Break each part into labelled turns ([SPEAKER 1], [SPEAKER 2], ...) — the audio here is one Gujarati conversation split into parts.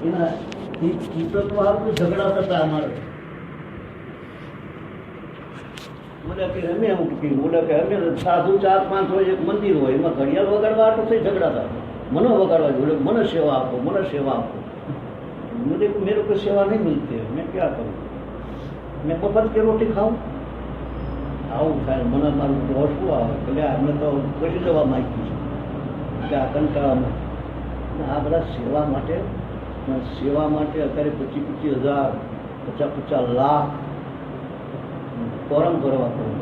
[SPEAKER 1] એના તો આપણું ઝઘડા થતા અમારે બોલે કે અમે એવું કીધું, બોલે કે અમે સાધુ 4-5 હોય, એક મંદિર હોય, એમાં ઘડિયાળ વગાડવા આટલું થઈ ઝઘડા થાય. મને વગાડવા જોઈએ, મને સેવા આપો, મને સેવા આપો. मेरे को सेवा नहीं मिलती है, मैं क्या करूँ? मैं मफत की रोटी खाऊं? આવું થાય મને મારું હોશવું આવે એટલે અમે તો કશી જવા માંગીએ છીએ કે આ કંટાળામાં આ બધા સેવા માટે અત્યારે 25,000 50 લાખ ફોરમ ભરવા પડે.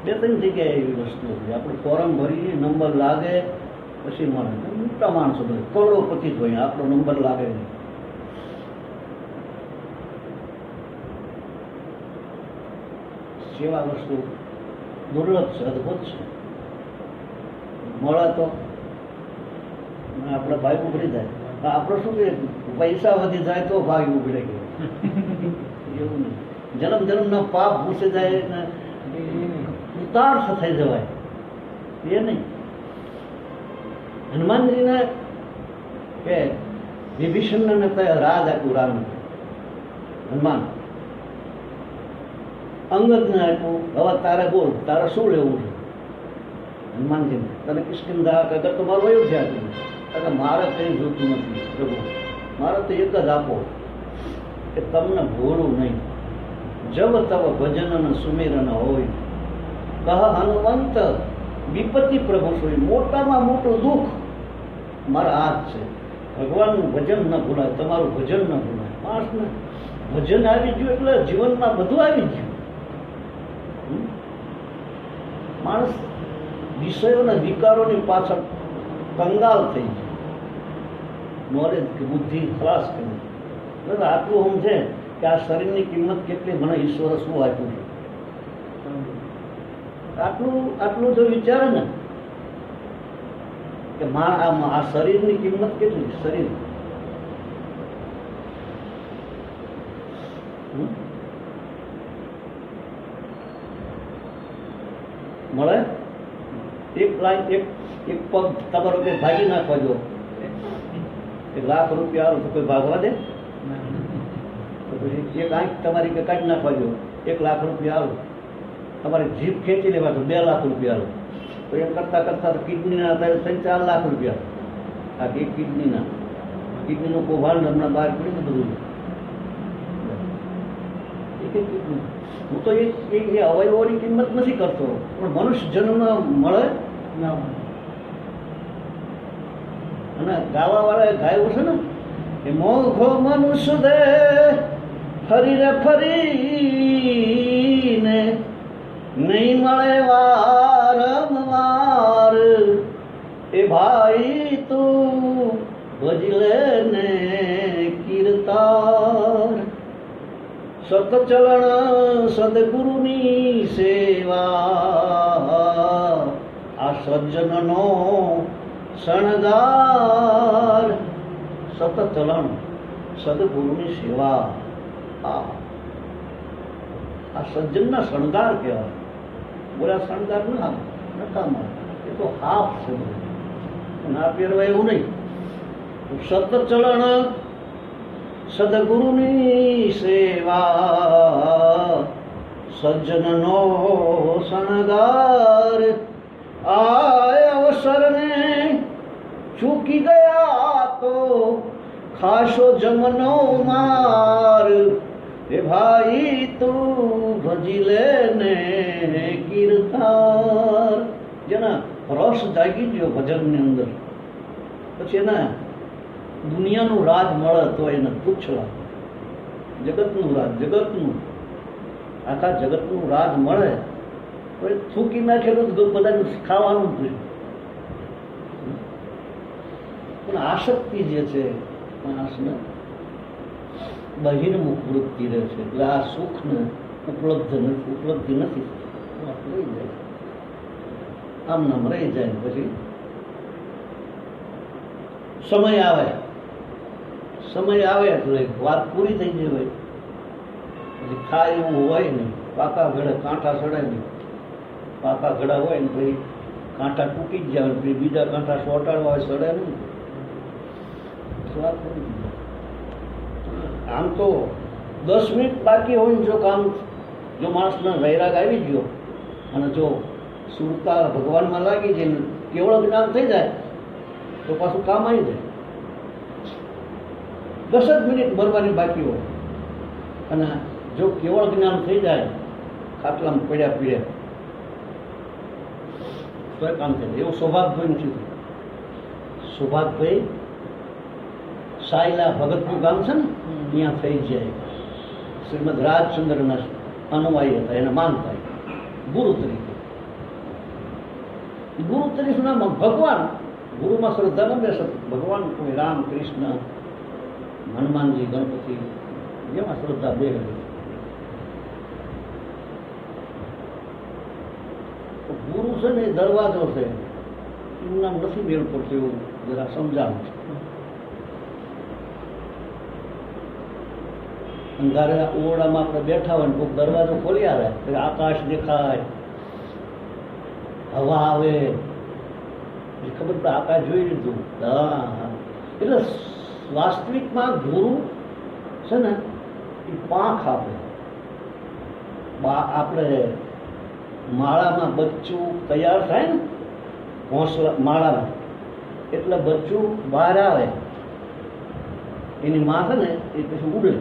[SPEAKER 1] 2-3 જગ્યાએ એવી વસ્તુ છે આપણે ફોરમ ભરીએ, નંબર લાગે પછી મળે. મોટા માણસો બધા કરોડોપતિ જ હોય, આપણો નંબર લાગે નહીં. સેવા વસ્તુ દુર્લભ છે, અદભુત છે. મળે તો આપણા ભાઈ ઉભરી જાય. આપણે શું કે પૈસા વધી જાય તો ભાઈ ઉભરે ગયો એવું નહીં. જન્મના પાપ ભૂસી જાય ને ઉતાર થઈ જવાય એ નહીં. હનુમાનજીને કે વિભીષણને રાજ આપ્યું, રામ હનુમાન અંગદને આપ્યું. હવે તારે બોલ, તારે શું લેવું છે? હનુમાનજીને તને કિષ્કિંધા અગર તો મારું વયું છે એટલે મારે કંઈ જોતું નથી પ્રભુ, મારે તો એક જ આપો કે તમને ભૂલું નહીં. જબ તવ ભજન સુમિરન હોય કહ હનુમંત વિપત્તિ પ્રભુ સોય. મોટામાં મોટું દુઃખ મારા હાથ છે. ભગવાનનું ભજન ન ભૂલાય, તમારું ભજન ન ભૂલાય. માણસને ભજન આવી ગયું એટલે જીવનમાં બધું આવી ગયું. માણસ વિષયોના વિકારોની પાછળ કંગાલ થઈ જાય. નોલેજ કે બુદ્ધિ ખલાસ કરી બરાબર. આટલું સમજે કે આ શરીરની કિંમત કેટલી, મને ઈશ્વરે શું આપ્યું છે, આટલું જો વિચારે ને કે આ શરીરની કિંમત કેટલી, શરીર મળે એક પગ તમારો કે ભાગી નાખવા જો, 1 લાખ રૂપિયા આવે તો કોઈ ભાગવા દે? તો પછી એક આંખ તમારી કે કાઢી નાખવા જો, 1 લાખ રૂપિયા આવે. તમારે જીભ ખેંચી લેવા તો 2 લાખ રૂપિયા આવે. તો એમ કરતા કરતા કિડનીના 3-4 લાખ રૂપિયા. આ એક કિડનીનું કૌભાંડ હમણાં બહાર પડી ને બધું. એક કિડની હું તો એ અવયવોની કિંમત નથી કરતો, પણ મનુષ્ય જન્મ મળે ના મળે. અને ગાવા વાળાએ ગાયું છે ને કે મોઘો મનુષ્ય દે ફરીને નહીં મળે વારંવાર. એ ભાઈ તું ભજી લે ને કીર્તાર. સતચલણ સદગુરુની સેવા આ સજ્જનનો શણગાર. સતચલણ સદગુરુની સેવા આ સજ્જનના શણગાર કહેવાય. બોલા શણગાર ના નકામા, એ તો હાફ છે. ના પહેરવા એવું નહીં. સતચલણ સદગુરુની સેવા સજ્જનનો શણગાર. આ અવસરને ચૂકી ગયા તો ખાશો જમનો માર. એ ભાઈ તું ભજી લે ને કીર્તાર. જેના રસ જાગી ગયો ભજનની અંદર, પછી એના દુનિયાનું રાજ મળે તો એને તુચ્છ લાગે. જગતનું રાજ, આખા જગતનું રાજ મળે તો એ થૂકી નાખેલું બધાને ખાવાનું જ જોઈએ. પણ આસક્તિ જે છે માણસને બહિર્મુખ વૃત્તિ રહે છે. એટલે આ સુખને ઉપલબ્ધિ નથી, રહી જાય, આમ નામ રહી જાય. પછી સમય આવે એટલે વાત પૂરી થઈ ગઈ હોય, પછી ખાય એવું હોય નહીં. પાકા ઘડે કાંઠા ચડે નહીં. પાકા ઘડા હોય ને પછી કાંઠા તૂટી જ જાય, પછી બીજા કાંઠા સોટાડવા હોય સડે નહીં. સ્વાદ કરી દીધો. આમ તો 10 મિનિટ બાકી હોય ને જો કામ, જો માણસને વૈરાગ આવી ગયો અને જો સુરતા ભગવાનમાં લાગી જાય ને કેવળ જ્ઞાન થઈ જાય તો પાછું કામ આવી જાય. 10 જ મિનિટ ભરવાની બાકી હોય અને જો કેવળ જ્ઞાન થઈ જાય ખાટલામાં પડ્યા પીડ્યા તો એ કામ થઈ જાય. એવું સૌભાગભાઈ નથી થયું. સૌભાગભાઈ સાયલા ભગતનું ગામ છે ને ત્યાં થઈ જાય. શ્રીમદ રાજચંદ્રના અનુયાયી હતા, એને માનતા ગુરુ તરીકે. ગુરુ તરીકેના ભગવાન, ગુરુમાં શ્રદ્ધા ન બેસે. ભગવાન કોઈ રામ કૃષ્ણ હનુમાનજી ગણપતિ જેમાં શ્રદ્ધા બે. ગુરુ છે ને એ દરવાજો છે, એનું નામ નથી મેળ પડતું, એવું જરા સમજાવું છે. અંધારે ઓરડામાં આપણે બેઠા હોય ને કોઈ દરવાજો ખોલી આવે તો આકાશ દેખાય, હવા આવે, એ ખબર પડે આકાશ જોઈ લીધું. હા, એટલે વાસ્તવિકમાં ગુરુ છે ને એ પાંખ આપે. આપણે માળામાં બચ્ચું તૈયાર થાય ને ઘોંસલા માળામાં, એટલે બચ્ચું બહાર આવે, એની માં છે ને એ પછી ઉડે,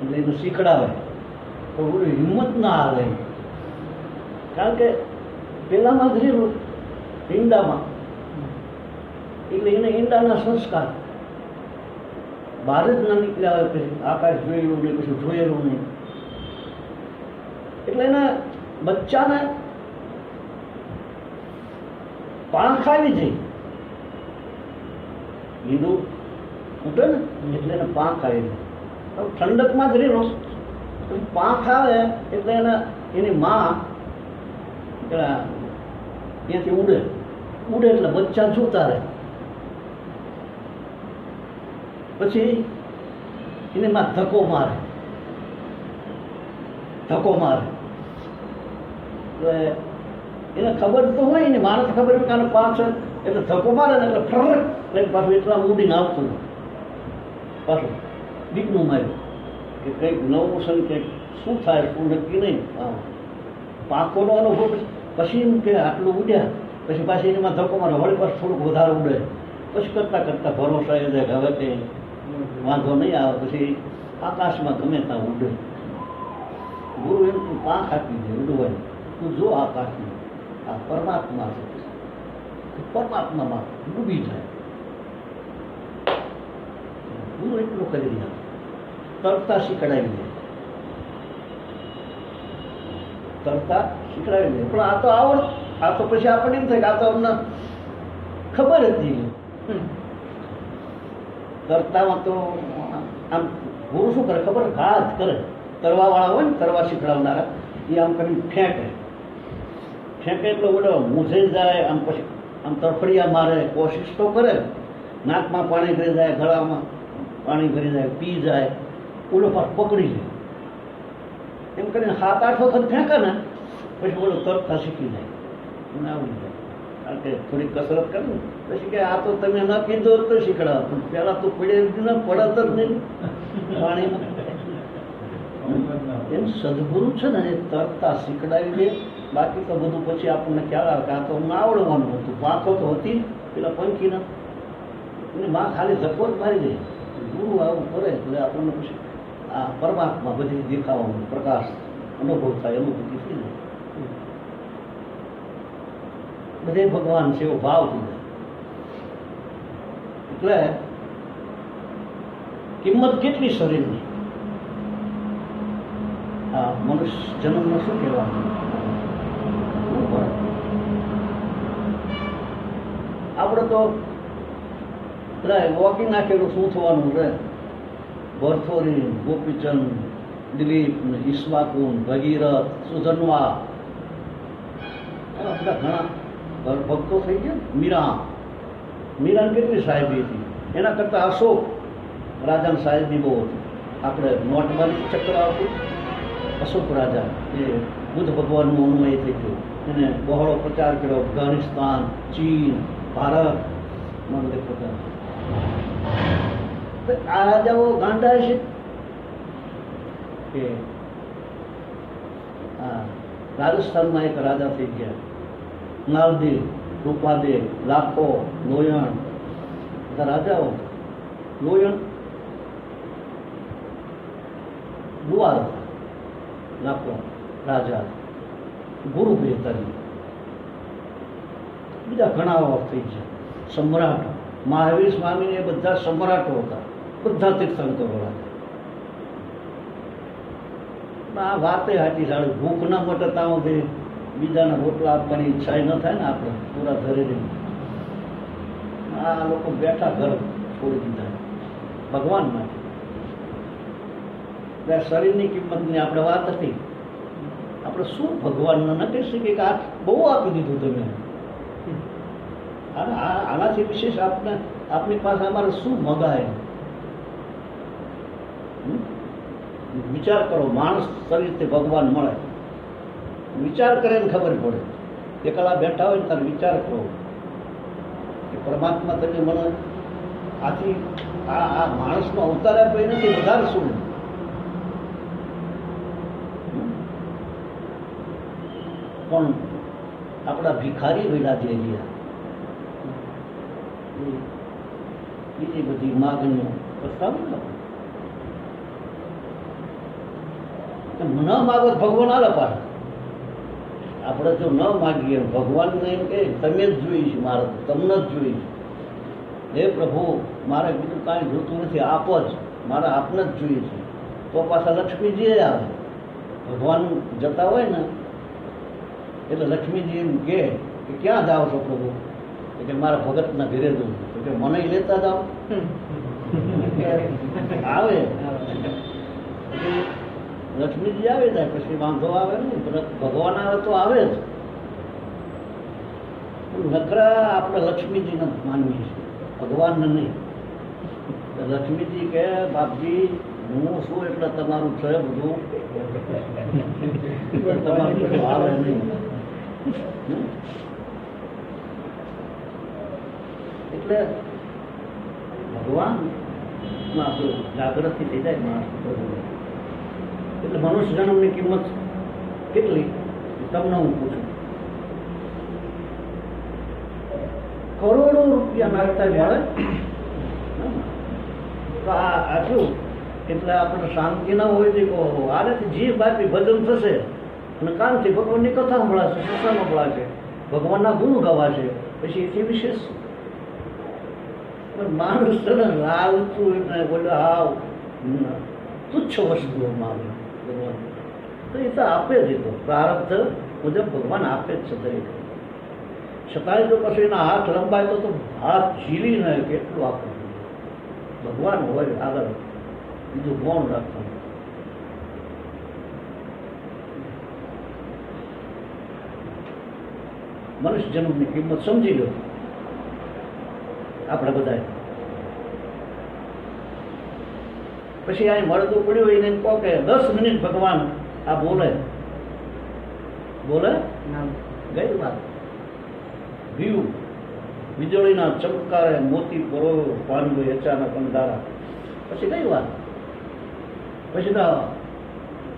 [SPEAKER 1] એટલે એનું શીખડાવે. પણ ઓલું હિંમત ના આવે, કારણ કે પેલામાં જ રહેલું ઈંડામાં, એટલે એને ઈંડાના સંસ્કાર બહાર જ ના નીકળ્યા હોય. પછી આકાશ જોયેલું નહીં, પછી જોયેલું નહીં, એટલે એના બચ્ચાને પાંખ આવી જાય. લીલું ઉઠે ને એટલે એને પાંખ આવી જાય. ઠંડકમાં જ રહેલો પાંખ આવે એટલે એની માં ત્યાંથી ઉડે એટલે બચ્ચા જોતા રહે. પછી એની માં ધક્કો મારે એટલે એને ખબર તો હોય ને, માણસ ખબર હોય કે પાંચ એટલે ધક્કો મારે ને એટલે ફરક લઈને પાછું એટલા ઉડીને આવતું પાછું દીકનું માર્યું કે કંઈક નવું છે ને કંઈક શું થાય શું નક્કી નહીં. પાંખોનો અનુભવ પછી એમ કે આટલું ઉડ્યા પછી પાછી એમાં ધક્કો મારે, વળી પાછું થોડુંક વધારે ઉડે, પછી કરતાં કરતાં ભરોસો એ જાય કે હવે કંઈ વાંધો નહીં આવે, પછી આકાશમાં ગમે ત્યાં ઉડે. ગુરુ એમ તું પાંખ આપી દે ઉડવાની, તું જો આકાશમાં આ પરમાત્મા છે, પરમાત્મામાં ડૂબી જાય. ગુરુ એટલું કરી રહ્યા, તરતા શીખડાવી દે, તરતા શીખડાવી દે. પણ આ તો આ તો પછી આપણને એમ થાય કે આ તો અમને ખબર જ નહીં. તરતામાં તો આમ ગુરુ શું કરે ખબર, ઘા જ કરે. તરવાવાળા હોય ને, તરવા શીખડાવનારા, એ આમ કરીને ફેંકે એટલે ઓલો મૂંઝાઈ જાય, આમ પછી આમ તરફડિયા મારે, કોશિશ તો કરે, નાકમાં પાણી ભરી જાય, ગળામાં પાણી ભરી જાય, પી જાય, ઓલો પાસ પકડી લે. એમ કરીને 7-8 વખત ફેંકે ને પછી ઓલો તરતા શીખી જાય. મને આવડી જાય, કારણ કે થોડી કસરત કરે ને પછી કે આ તો તમે ન કીધો તો શીખડાવો, પણ પહેલાં તો પડે ને પડત જ નહીં પાણીમાં. એમ સદગુરુ છે ને એ તરતા શીખડાવી દે. બાકી તો બધું પછી આપણને ખ્યાલ આવે કે આ તો અમને આવડવાનું હતું, પાંખો તો હતી પેલા પંખીના, એની માં ખાલી ધક્કો જ મારી દે. ગુરુ આવું કરે એટલે આપણને પછી આ પરમાત્મા બધી દેખાવાનું પ્રકાશ અનુભવ થાય, અનુભૂતિ થઈ જાય. બધે ભગવાન છે એવો ભાવ થઈ જાય. એટલે કિંમત કેટલી શરીરની. આ મનુષ્ય જન્મનો શું કહેવાનું, આપણે તો વોકિંગ નાખેલું શું થવાનું રહે. ભરથોરી, ગોપીચંદ, દિલીપ, ઈશ્વાકુન, ભગીરથ, સુધનવા, એવા બધા ઘણા ભક્તો થઈ ગયા. મીરાની કેટલી સાહેબી હતી, એના કરતાં અશોક રાજાની સાહેબી બહુ હતી. આપણે નોટબંધી ચક્ર આવતું, અશોક રાજા એ બુદ્ધ ભગવાનનું અનુમય થઈ ગયું, એને બહોળો પ્રચાર કર્યો. અફઘાનિસ્તાન, ચીન, ભારતમાં બધે પ્રચાર. તો આ રાજાઓ ગાંડા છે કે રાજસ્થાનમાં એક રાજા થઈ ગયા, નાલદેવ, રૂપાદેવ, લાખો, લોયણ, બધા રાજાઓ. લોયણ ગુવાર હતા, લાખો રાજા, ગુરુ બેહતરી, બીજા ઘણા થઈ ગયા. સમ્રાટ મહાવીર સ્વામીને એ બધા સમ્રાટો હતા, બધા તીર્થંકરો હતા. આ વાતે સાચી સાડી, ભૂખ ના મટતા સુધી બીજાને રોટલા આપવાની ઈચ્છા ન થાય ને આપણે પૂરા ઘરે રહી. આ લોકો બેઠા ઘર છોડી દીધા ભગવાન માટે. શરીરની કિંમતની આપણે વાત હતી. આપણે શું ભગવાનને ન કહી શકીએ કે આ બહુ આપી દીધું તમે, આનાથી વિશેષ આપની પાસે અમારે શું મગાય? વિચાર કરો, માણસ શરીરથી ભગવાન મળે, વિચાર કરે ને ખબર પડે. એકલા બેઠા હોય ને ત્યારે વિચાર કરો કે પરમાત્મા તમે મને આથી આ માણસનો અવતાર આપ્યો નથી, વધારે શું? પણ આપણા ભિખારી વેડા જે રહ્યા, બીજી બધી માગણીઓ પ્રસ્તાવ ન માગો ભગવાન આલે પાડે. આપણે જો ન માગીએ, ભગવાનને એમ કે તમે જ જોઈશ, મારે તમને જ જોઈશ. હે પ્રભુ, મારે બીજું કાંઈ જોતું નથી, આપ જ, મારે આપને જ જોઈએ છે. તો પાછા લક્ષ્મીજી આવે. ભગવાન જતા હોય ને એટલે લક્ષ્મીજી એમ કે ક્યાં જાઓ છો પ્રભુ? કે મારા ભગતના ઘરે જવું. તો કે મને લેતા જાઓ. આવે લક્ષ્મીજી આવે જાય, પછી વાંધો આવે ને. ભગવાન આવે તો આવે જ. નકરા આપણે લક્ષ્મીજીને માનીએ છીએ, ભગવાનને નહીં. લક્ષ્મીજી કે બાપજી હું શું એટલે તમારું છે બધું, તમારું બધું આવે નહીં. એટલે ભગવાન આપણું જાગૃતિ થઈ જાય માણસ. એટલે મનુષ્ય જન્મની કિંમત કેટલી તમને હું પૂછું. કરોડો રૂપિયા નાખતા મળે તો આ આટલું. એટલે આપણને શાંતિ ના હોય છે. આનાથી જીભ બાપી ભજન થશે અને કાનથી ભગવાનની કથા સંભળાશે, સત્સંગ સંભળાશે, ભગવાનના ગુણ ગવાશે, પછી એથી વિશેષ. પણ માણસ લાલતું એટલે બોલે હાવ તુચ્છ વસ્તુઓ માગે ભગવાન. તો એ તો આપે જ. તો પ્રારબ્ધ મુજબ ભગવાન આપે જ છે દરેક. છતાંય જો પછી એના હાથ લંબાય તો હાથ ઝીલીને કેટલું આપવું. ભગવાન હોય આગળ, બીજું મૌન રાખવાનું. મનુષ્ય જન્મની કિંમત સમજી લો આપણે બધા. પછી અહીં મળતું પડ્યું હોય એને કહો કે 10 મિનિટ ભગવાન આ બોલે ગઈ વાત. ગયું વીજળીના ચમકારે મોતી પરો પાનભાઈ અચાનક અંધારા. પછી કઈ વાત? પછી તો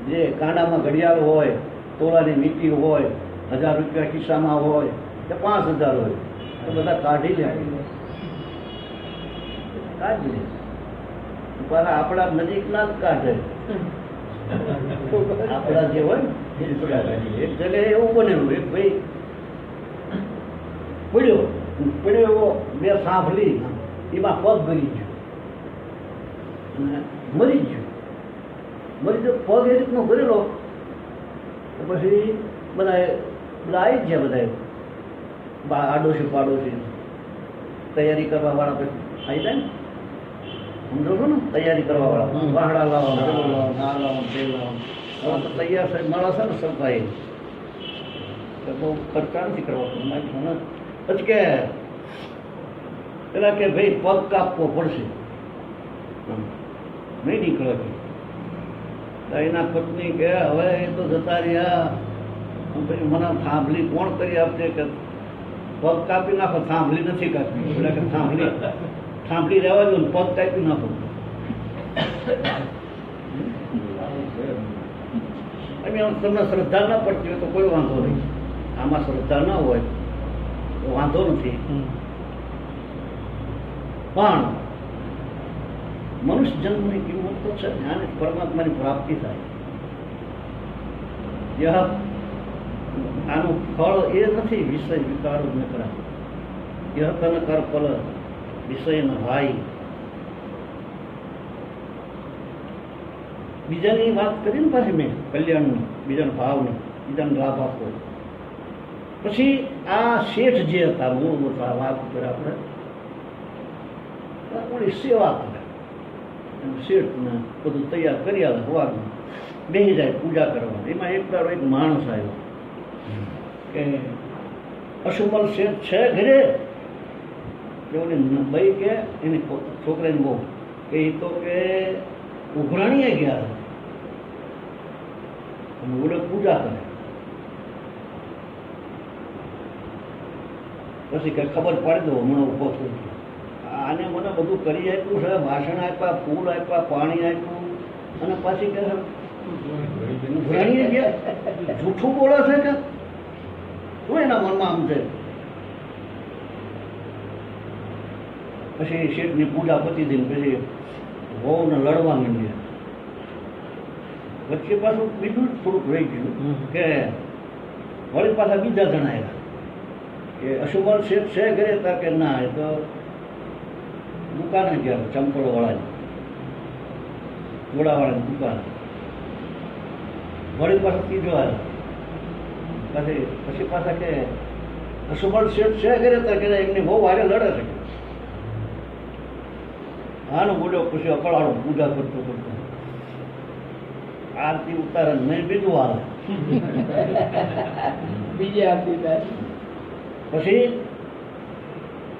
[SPEAKER 1] જે કાંડામાં ઘડિયાળ હોય, તોલાની વીંટી હોય, 1000 રૂપિયા ખિસ્સામાં હોય કે 5000 હોય તો બધા કાઢી લે. પણ આપણા નજીક ના જ કાઢે. આપણા જે હોય ને એક જગ્યાએ એવું બનેલું, એક ભાઈ પડ્યો એવો 2 સાંભળી, એમાં પગ ગરી ગયો અને મરી ગયો. પગ એ રીતનો ગરેલો તો પછી બધા આવી જ ગયા. બધા આડોશી પાડોશી તૈયારી કરવા વાળા પછી આવી જાય ને, સમજો છો ને, તૈયારી કરવા વાળા. વાહડા લાવો, પેલું લાવો, ના લાવો, તેલ લાવો. હવે તો તૈયાર સાહેબ મળે છે ને સરકારી, બહુ ખર્ચા નથી કરવા. પછી કે પેલા કે ભાઈ પગ કાપવો પડશે, નહીં નીકળે. એના પત્ની કે હવે એ તો જતા રહ્યા, પછી મને થાંભલી કોણ કરી આપશે કે પગ કાપી નાખો, થાંભલી નથી કાપી. એટલે કે થાંભલી રહેવા દો ને પગ કાપી નાખો. તમને શ્રદ્ધા ના પડતી હોય તો કોઈ વાંધો નહીં. આમાં શ્રદ્ધા ના હોય તો વાંધો નથી. પણ મનુષ્ય જન્મની કિંમત તો છે, જ્ઞાન પરમાત્માની પ્રાપ્તિ થાય. આનું ફળ એ નથી વિષય વિકારો ન કરા. યહ તન કર ફલ વિષય ન ભાઈ. બીજાની વાત કરી ને પાછી મેં કલ્યાણની, બીજાના ભાવની, બીજાને લાભ આપવો. પછી આ શેઠ જે હતા મૂળ વાત ઉપર આપણે થોડી સેવા કરે. શેઠને બધું તૈયાર કરી આવે, સવારમાં બેસી જાય પૂજા કરવાનું. એમાં એક તારો એક માણસ આવ્યો કે અશુમલ શેઠ છે ઘરે? એની ભાઈ કે એની છોકરાની બહુ કે એ તો કે ઉઘરાણીએ ગયા અને ઓલે પૂજા કરે. પછી કે ખબર પાડી દો હમણાં ઉભો થયો. આને મને બધું કરી આપ્યું છે, ભાષણ આપ્યા, ફૂલ આપ્યા, પાણી આપ્યું, અને પાછી કે ઉઘરાણીએ ગયા. જૂઠું બોલે છે કે શું એના મનમાં આમ છે? પછી શેઠની પૂજા પતી હતી, પછી વહુને લડવા માંડ્યા. વચ્ચે પાછું બીજું થોડુંક રહી ગયું કે વળી પાછા બીજા જણા આવ્યા કે અશુભલ શેઠ છે ઘરે? તા કે ના, એ તો દુકાને ગયા, ચંપલ વાળાની, ઘોડાવાળાની દુકાન. વળી પાછા ત્રીજો આવ્યો. પછી પાછા કે અશુભલ શેઠ છે ઘરે? તા કે એમની બહુ વારે લડે છે. આનો બોલ્યો પછી અકળાળો પૂજા કરતો કરતો આરતી ઉતારે નહીં, બીજું આવે
[SPEAKER 2] બીજી આરતી થાય.
[SPEAKER 1] પછી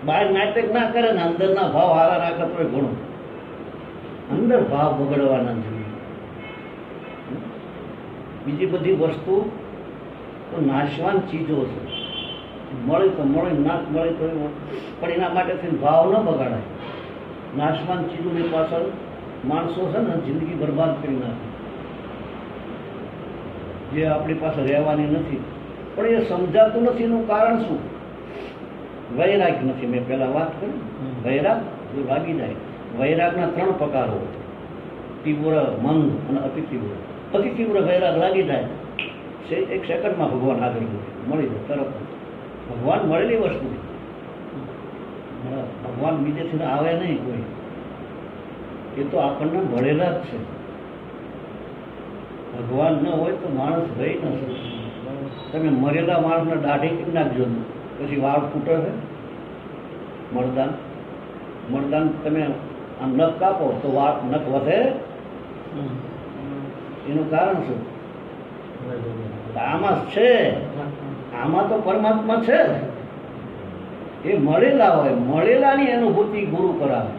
[SPEAKER 1] બહાર નાટક ના કરે ને અંદરના ભાવ હારા રાખે તો ઘણું. અંદર ભાવ બગડવાના જોઈએ. બીજી બધી વસ્તુ તો નાશવાન ચીજો છે. મળે તો મળે, ના મળે તો પણ એના માટે ભાવ ન બગાડાય. નાશવાન ચીજોની પાછળ માણસો છે ને જિંદગી બરબાદ કરી નાખે, જે આપણી પાસે રહેવાની નથી. પણ એ સમજાતું નથી. એનું કારણ શું? વૈરાગ નથી. મેં પહેલા વાત કરી, વૈરાગ લાગી જાય. વૈરાગના 3 પ્રકારો: તીવ્ર, મંદ અને અતિ તીવ્ર. અતિ તીવ્ર વૈરાગ લાગી જાય, એક સેકન્ડમાં ભગવાન હાજર મળી જાય તરત. ભગવાન મળેલી વસ્તુ, ભગવાન બીજેથી આવે નહીં કોઈ. એ તો આપણને મળેલા જ છે. ભગવાન ન હોય તો માણસ રહી ન શકે. તમે મરેલા માણસને દાઢી કેમ નાખજો, પછી વાળ ફૂટે છે? મળદાન તમે આમ નખ કાપો તો વાળ નખ વધે? એનું કારણ શું? આમાં છે, આમાં તો પરમાત્મા છે. એ મળેલા હોય, મળેલાની અનુભૂતિ ગુરુ કરાવે.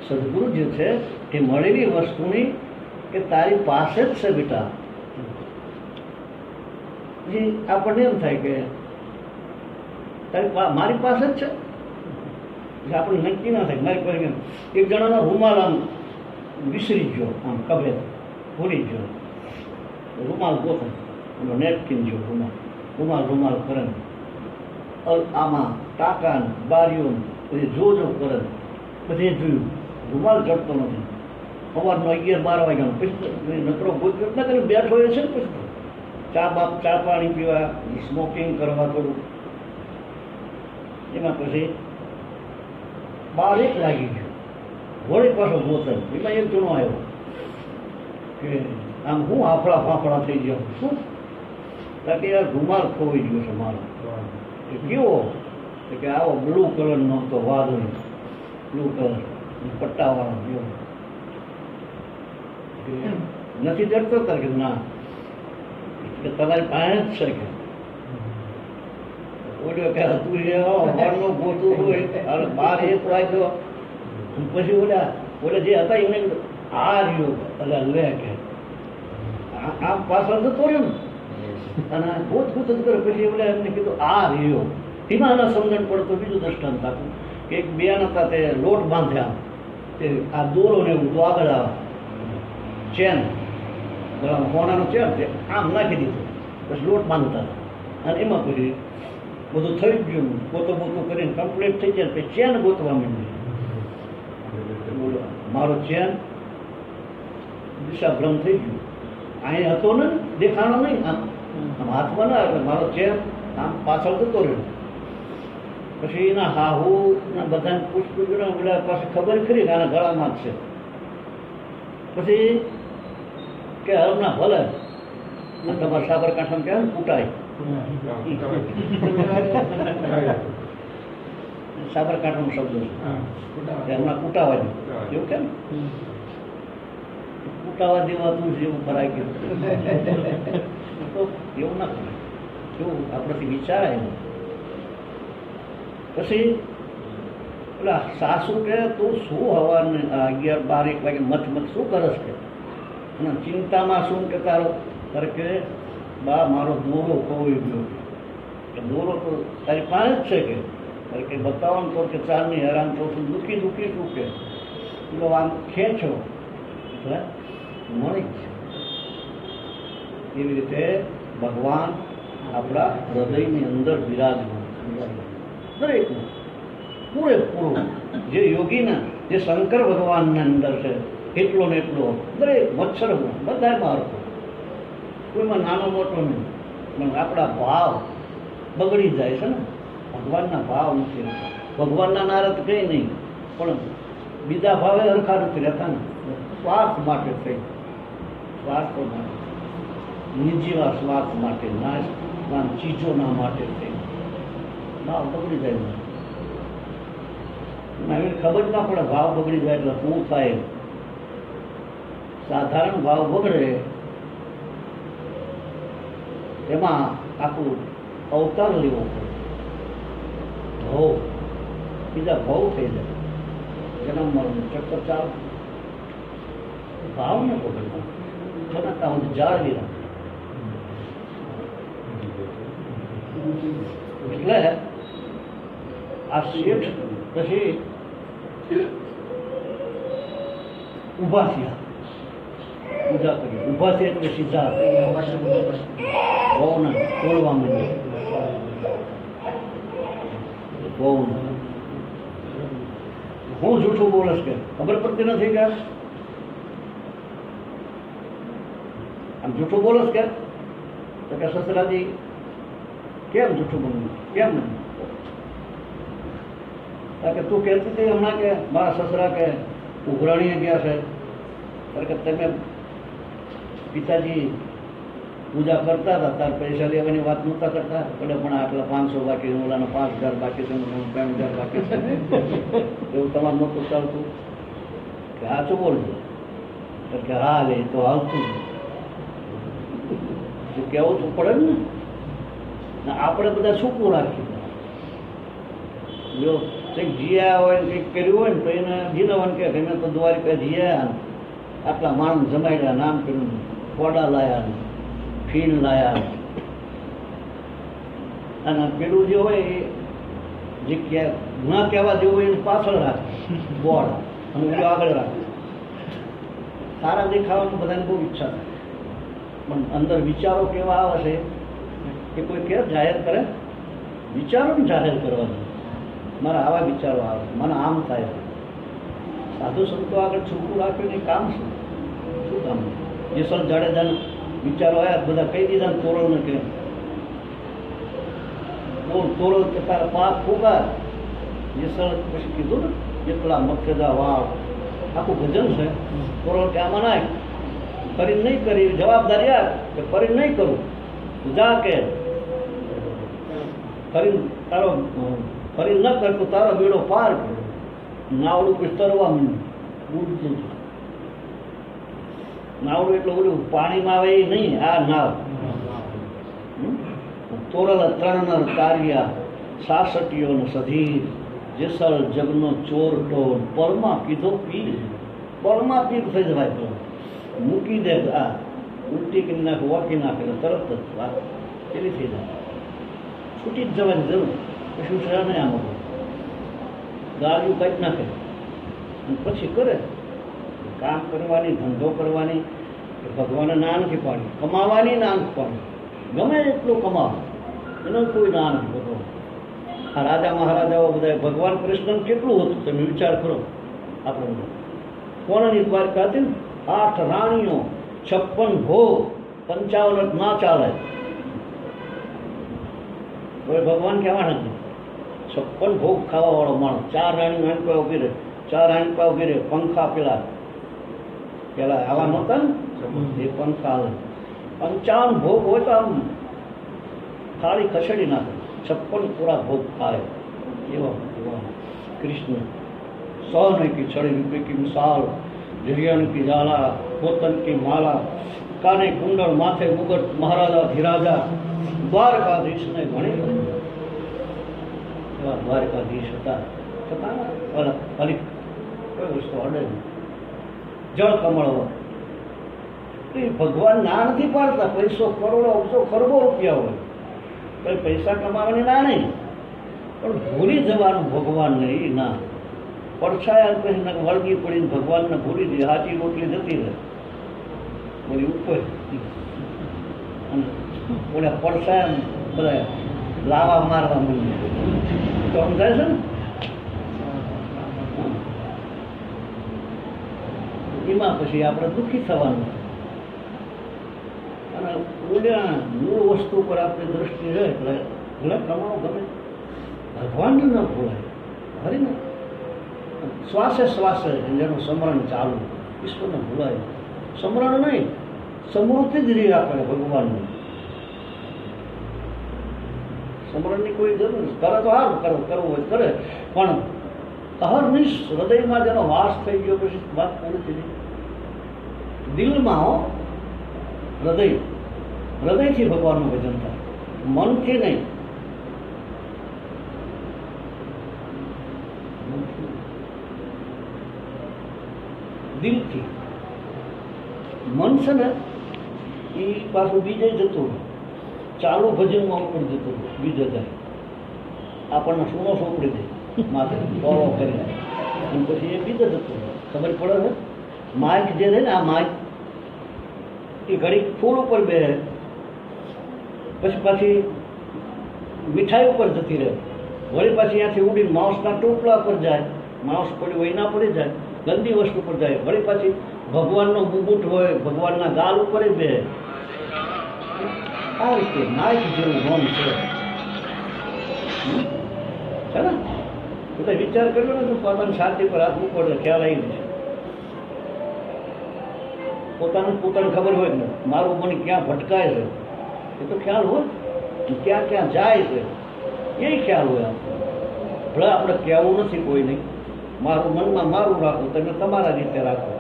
[SPEAKER 1] સદગુરુ જે છે એ મળેલી વસ્તુની કે તારી પાસે જ છે બેટા. જે આપણને એમ થાય કે મારી પાસે જ છે, આપણે નક્કી ના થાય. મારી પાસે એક જણાનો રૂમાલ આમ વિસરી ગયો, આમ કભે ભૂલી ગયો, રૂમાલ ગોતો, નેપકિન જો રૂમાલ કરે, આમાં ટાંકા બારીઓ પછી જો કરે, પછી એ જોયું રૂમાલ ચડતો નથી. સવારનો 11-12 વાગ્યાનો પછી નકરો ના કરી બેઠો એ છે ને. પછી ચા પાણી પીવા, સ્મોકિંગ કરવા થોડું, એમાં પછી 12-1 લાગી ગયું. વળી પાછો બોતલ, એમાં એક જણો આવ્યો કે આમ હું ફાફડા થઈ ગયો. શું? કે યાર રૂમાલ ખોવાઈ ગયો છે મારો. કેવો? કે આવો બ્લુ કલરનો હતો, વાદળી બ્લુ કલર પટ્ટાવાળો ગયો. નથી ડરતો તાર? કે ના, કે તમારી પાસે જ છે. કે ઓલ્યો કે તું હોવાનું ગોતું હોય 12-1 વાગ્યો. પછી ઓલે જે હતા એમને આ રહ્યો, એટલે લે કે આમ પાછળ જતો રહ્યો ને. અને ગોત જ કરે. પછી એટલે એમને કીધું આ રહ્યો. ધીમા સમજણ પડે તો બીજું દ્રષ્ટાંત આપું કે એક બેન હતા તે લોટ બાંધ્યા, તે આ દોરો ને એવું તો આગળ આવે ચેન, ગળામાં હોનાનો ચેન છે આમ નાખી દીધું, પછી લોટ બાંધતા અને એમાં પછી બધું થઈ ગયું, પોતું કરીને કમ્પ્લીટ થઈ જાય પછી ચેન ગોતવા માંડી. બોલો મારો ચેન દિશાભ્રમ થઈ ગયું, અહીં હતો ને દેખાણો નહીં, આમ હાથમાં ના એટલે મારો ચેન આમ પાછળ જતો રહ્યો. પછી એના હાહુ બધાને પૂછપૂછ બોલ્યા, પછી ખબર ખરી કે આના ગળામાં જ છે. પછી કે હમણાં ભલે તમારા સાબરકાંઠામાં કહેવાય ને કૂટાય, સાબરકાંઠાનો શબ્દ છે હમણાં કૂટાવા દે એવું કેમ કૂટાવા દેવાતું જેવું ભરાઈ ગયું તો એવું ના કરે, એવું આપણાથી વિચારાય નહીં. પછી પેલા સાસુ કે તું શું હવાને 11-12 વાગે મચ શું કરસ કે, અને ચિંતામાં શું કે તારે કે બા મારો દોરો ખોવાઈ ગયો, દોરો તો તારી પાસે જ છે કે તારે કે બતાવવાનું તો કે ચાલની હેરાન તો દુઃખી શું કે તો આમ ખેંચો એટલે મળી જ. એવી રીતે ભગવાન આપણા હૃદયની અંદર બિરાજમાન દરેકનું પૂરેપૂરું. જે યોગીના જે શંકર ભગવાનના અંદર છે એટલો ને એટલો દરેક મચ્છરમાં બધા મારતો, કોઈમાં નાનો મોટો નહીં. પણ આપણા ભાવ બગડી જાય છે ને, ભગવાનના ભાવ નથી રહેતા. ભગવાનના નારદ કંઈ નહીં, પણ બીજા ભાવે હરખા નથી રહેતા ને. સ્વાર્થ માટે થઈ, સ્વાર્થ માટે, નિજીવા સ્વાર્થ માટે, નાશવાન ચીજોના માટે થઈ ભાવ બગડી જાય ને. આવી ખબર ના પડે ભાવ બગડી જાય એટલે શું થાય. સાધારણ ભાવ બગડે એમાં આખું અવતાર લેવો પડે, ભાવ બીજા ભાવ થઈ જાય, જન્મ મરણ ચક્કર ચાલ. ભાવ ને બગડે છતાં હું જાળવી રાખે. એટલે આ શેઠ પછી ઊભા થયા, પૂજા કરી. ઊભા થયા એટલે સીધા બહુને તોડવા માંડ્યા. બહુને હું જૂઠું બોલસ કે ખબર પડતી નથી કે આમ જૂઠું બોલસ કે તો કે સસરાજી કેમ જૂઠું બોલવું, કેમ નહીં? કારણ કે તું કહેતી હતી હમણાં કે મારા સસરા કે ઉઘરાણીએ ગયા છે, કારણ કે તમે પિતાજી પૂજા કરતા હતા તાર પૈસા લેવાની વાત નહોતા કરતા, એટલે પણ આટલા 500 બાકી, ઓલાના 5000 બાકી છે, 5000 બાકી છે, એવું તમારું નહોતું ચાલતું કે સાચું બોલજો. કે હા લે તો આવતું કહેવું તો પડે ને. આપણે બધા છૂપું રાખીએ. જો કંઈક જીયા હોય ને કંઈક કર્યું હોય ને તો એને જીનવન કે અમે તો દ્વારિકા જીયા, આટલા માણસ જમાડ્યા, નામ કર્યું, ફોડા લાયા, ફીણ લાયા, અને પેલું જે હોય એ જે ન કહેવા જેવું હોય એને પાછળ રાખે બોર્ડ, અને પેલું આગળ રાખે. સારા દેખાવાનું બધાને બહુ ઈચ્છા થાય, પણ અંદર વિચારો કેવા આવે છે કે કોઈ કે જાહેર કરે, વિચારો ને જાહેર કરવાનું. મારા આવા વિચારો આવે, મને આમ થાય. સાધુ સંતો આગળ છૂપું રાખ્યું એ કામ શું કામ? જેસલ જાડેજાના વિચારો આવ્યા બધા કહી દીધા ને તોરલને કે તોરલ કે તારા પાક ફૂકા. જેસલ પછી કીધું ને જેટલા મક્કેદા વાળ, આખું ભજન છે. તોરલ કે આમાં નાખ, કરીને નહીં કરી, જવાબદારી આપ કે કરીને નહીં કરું, જા કે ફરી તારો ફરી ન કરતો તારો બેડો પાર કર. નાવડું પછી તરવા માંડ્યું, ઉડતું નાવડું એટલે ઓલું પાણીમાં આવે એ નહીં, આ નાવ. તોરલ 3 નર તાર્યા, 66 ને સધીર, જેસલ જગનો ચોરટો, પરમાં પીધો પીર. પરમાં પીર થઈ જવાય તો મૂકી દે. આ ઉલટી કરી નાખે, વાંકી નાખે એટલે તરત જ વાત પેલી થઈ જાય, છૂટી જ જવાની જરૂર. કશું છે નહીં આમાં, ગાળિયું કાઢી નાખે અને પછી કરે. કામ કરવાની, ધંધો કરવાની ભગવાને ના નથી પાડી, કમાવાની ના નથી પાડી. ગમે એટલું કમાવો એનો કોઈ ના નથી ભગવાન. આ રાજા મહારાજાઓ બધા ભગવાન કૃષ્ણ કેટલું હતું તમે વિચાર કરો. આપણે કોણની દ્વારકા હતી ને, 8 રાણીઓ, 56 ભોગ, 55 ના ચાલે તો ભગવાન કહેવા નથી. 56 ભોગ ખાવા વાળો માણસ, 4 રાણીઓ હાંડપા ઉભી રહે, 4 હાંડપા ઉભી રહે, પંખા પેલા આવા નહોતા ને એ પંખા આવે, 55 ભોગ હોય તો આમ થાળી ખસેડી નાખે, 56 પૂરા ભોગ ખાય. એવા કૃષ્ણ 100 की छड़ी रुपये की मिसाल, जरियन की जाला, पोतन की माला, काने कुंडल, माथे मुगट, महाराजा धीराजा, द्वारकाधीश ने घणी एवा द्वारकाधीश હતા. છતાં ખાલી કોઈ વસ્તુ અડે નહીં. જળ કમળ હોય એ ભગવાન ના નથી પાડતા. પૈસો કરોડો અબજો ખરબો રૂપિયા હોય તો પૈસા કમાવાની ના નહીં, પણ ભૂલી જવાનું ભગવાનને એ ના. પડછાયા પછી વળગી પડીને ભગવાનને ભૂલી દે, હાચી રોટલી જતી રહે બધી ઉપર, અને ઓલા પડછાયા બધા લાવા મારવા માંડે તો સમજાય છે ને. એમાં પછી આપણે દુઃખી થવાનું. અને ઓલા મૂળ વસ્તુ પર આપણી દ્રષ્ટિ રહે એટલે ભલે કમાવો ગમે, ભગવાનને ન ભૂલાય. હરીને શ્વાસે શ્વાસે જેનું સ્મરણ ચાલુ, ઈશ્વરને ભૂલાય. સ્મરણ નહીં, સમૃદ્ધિ જ રહી આપણે ભગવાનનું. સ્મરણની કોઈ જરૂર નથી. કરે તો સારું, કરવું હોય કરે, પણ અહર્નિશ હૃદયમાં જેનો વાસ થઈ ગયો પછી વાત પૂરી થઈ ગઈ. દિલમાં હો, હૃદયથી ભગવાનનું ભજન થાય, મનથી નહીં. દિલથી. મન છે ને એ પાછું બીજે જતું, ચાલુ ભજનમાં ઉપર જતું, બીજે જાય આપણને સુનો સોંપડી દે માથે દોરો કરી અને પછી એ બીજે જતું. ખબર પડે છે માઇક જે છે ને, આ માઇક એ ઘડી ફૂલ ઉપર બે, પછી મીઠાઈ ઉપર જતી રહે, વળી પાછી ત્યાંથી ઉડીને માઉસના ટોપલા પર જાય, માઉસ પડ્યું હોય એના પર જાય, ગંદી વસ્તુ પર જાય, વળી પાછી ભગવાનનો મુગુટ હોય ભગવાનના ગાલ ઉપર બે. આ રીતે માઇક જેવું મન છે ને. બધા વિચાર કર્યો ને તો પોતાની છાતી પર હાથ મૂકો એટલે ખ્યાલ આવી જશે. પોતાને ખબર હોય ને મારું મન ક્યાં ભટકાય છે એ તો ખ્યાલ હોય, ક્યાં ક્યાં જાય છે એ ખ્યાલ હોય. ભલે આપણે કહેવું નથી કોઈ નહીં, મારું મનમાં મારું રાખો, તમે તમારા રીતે રાખો,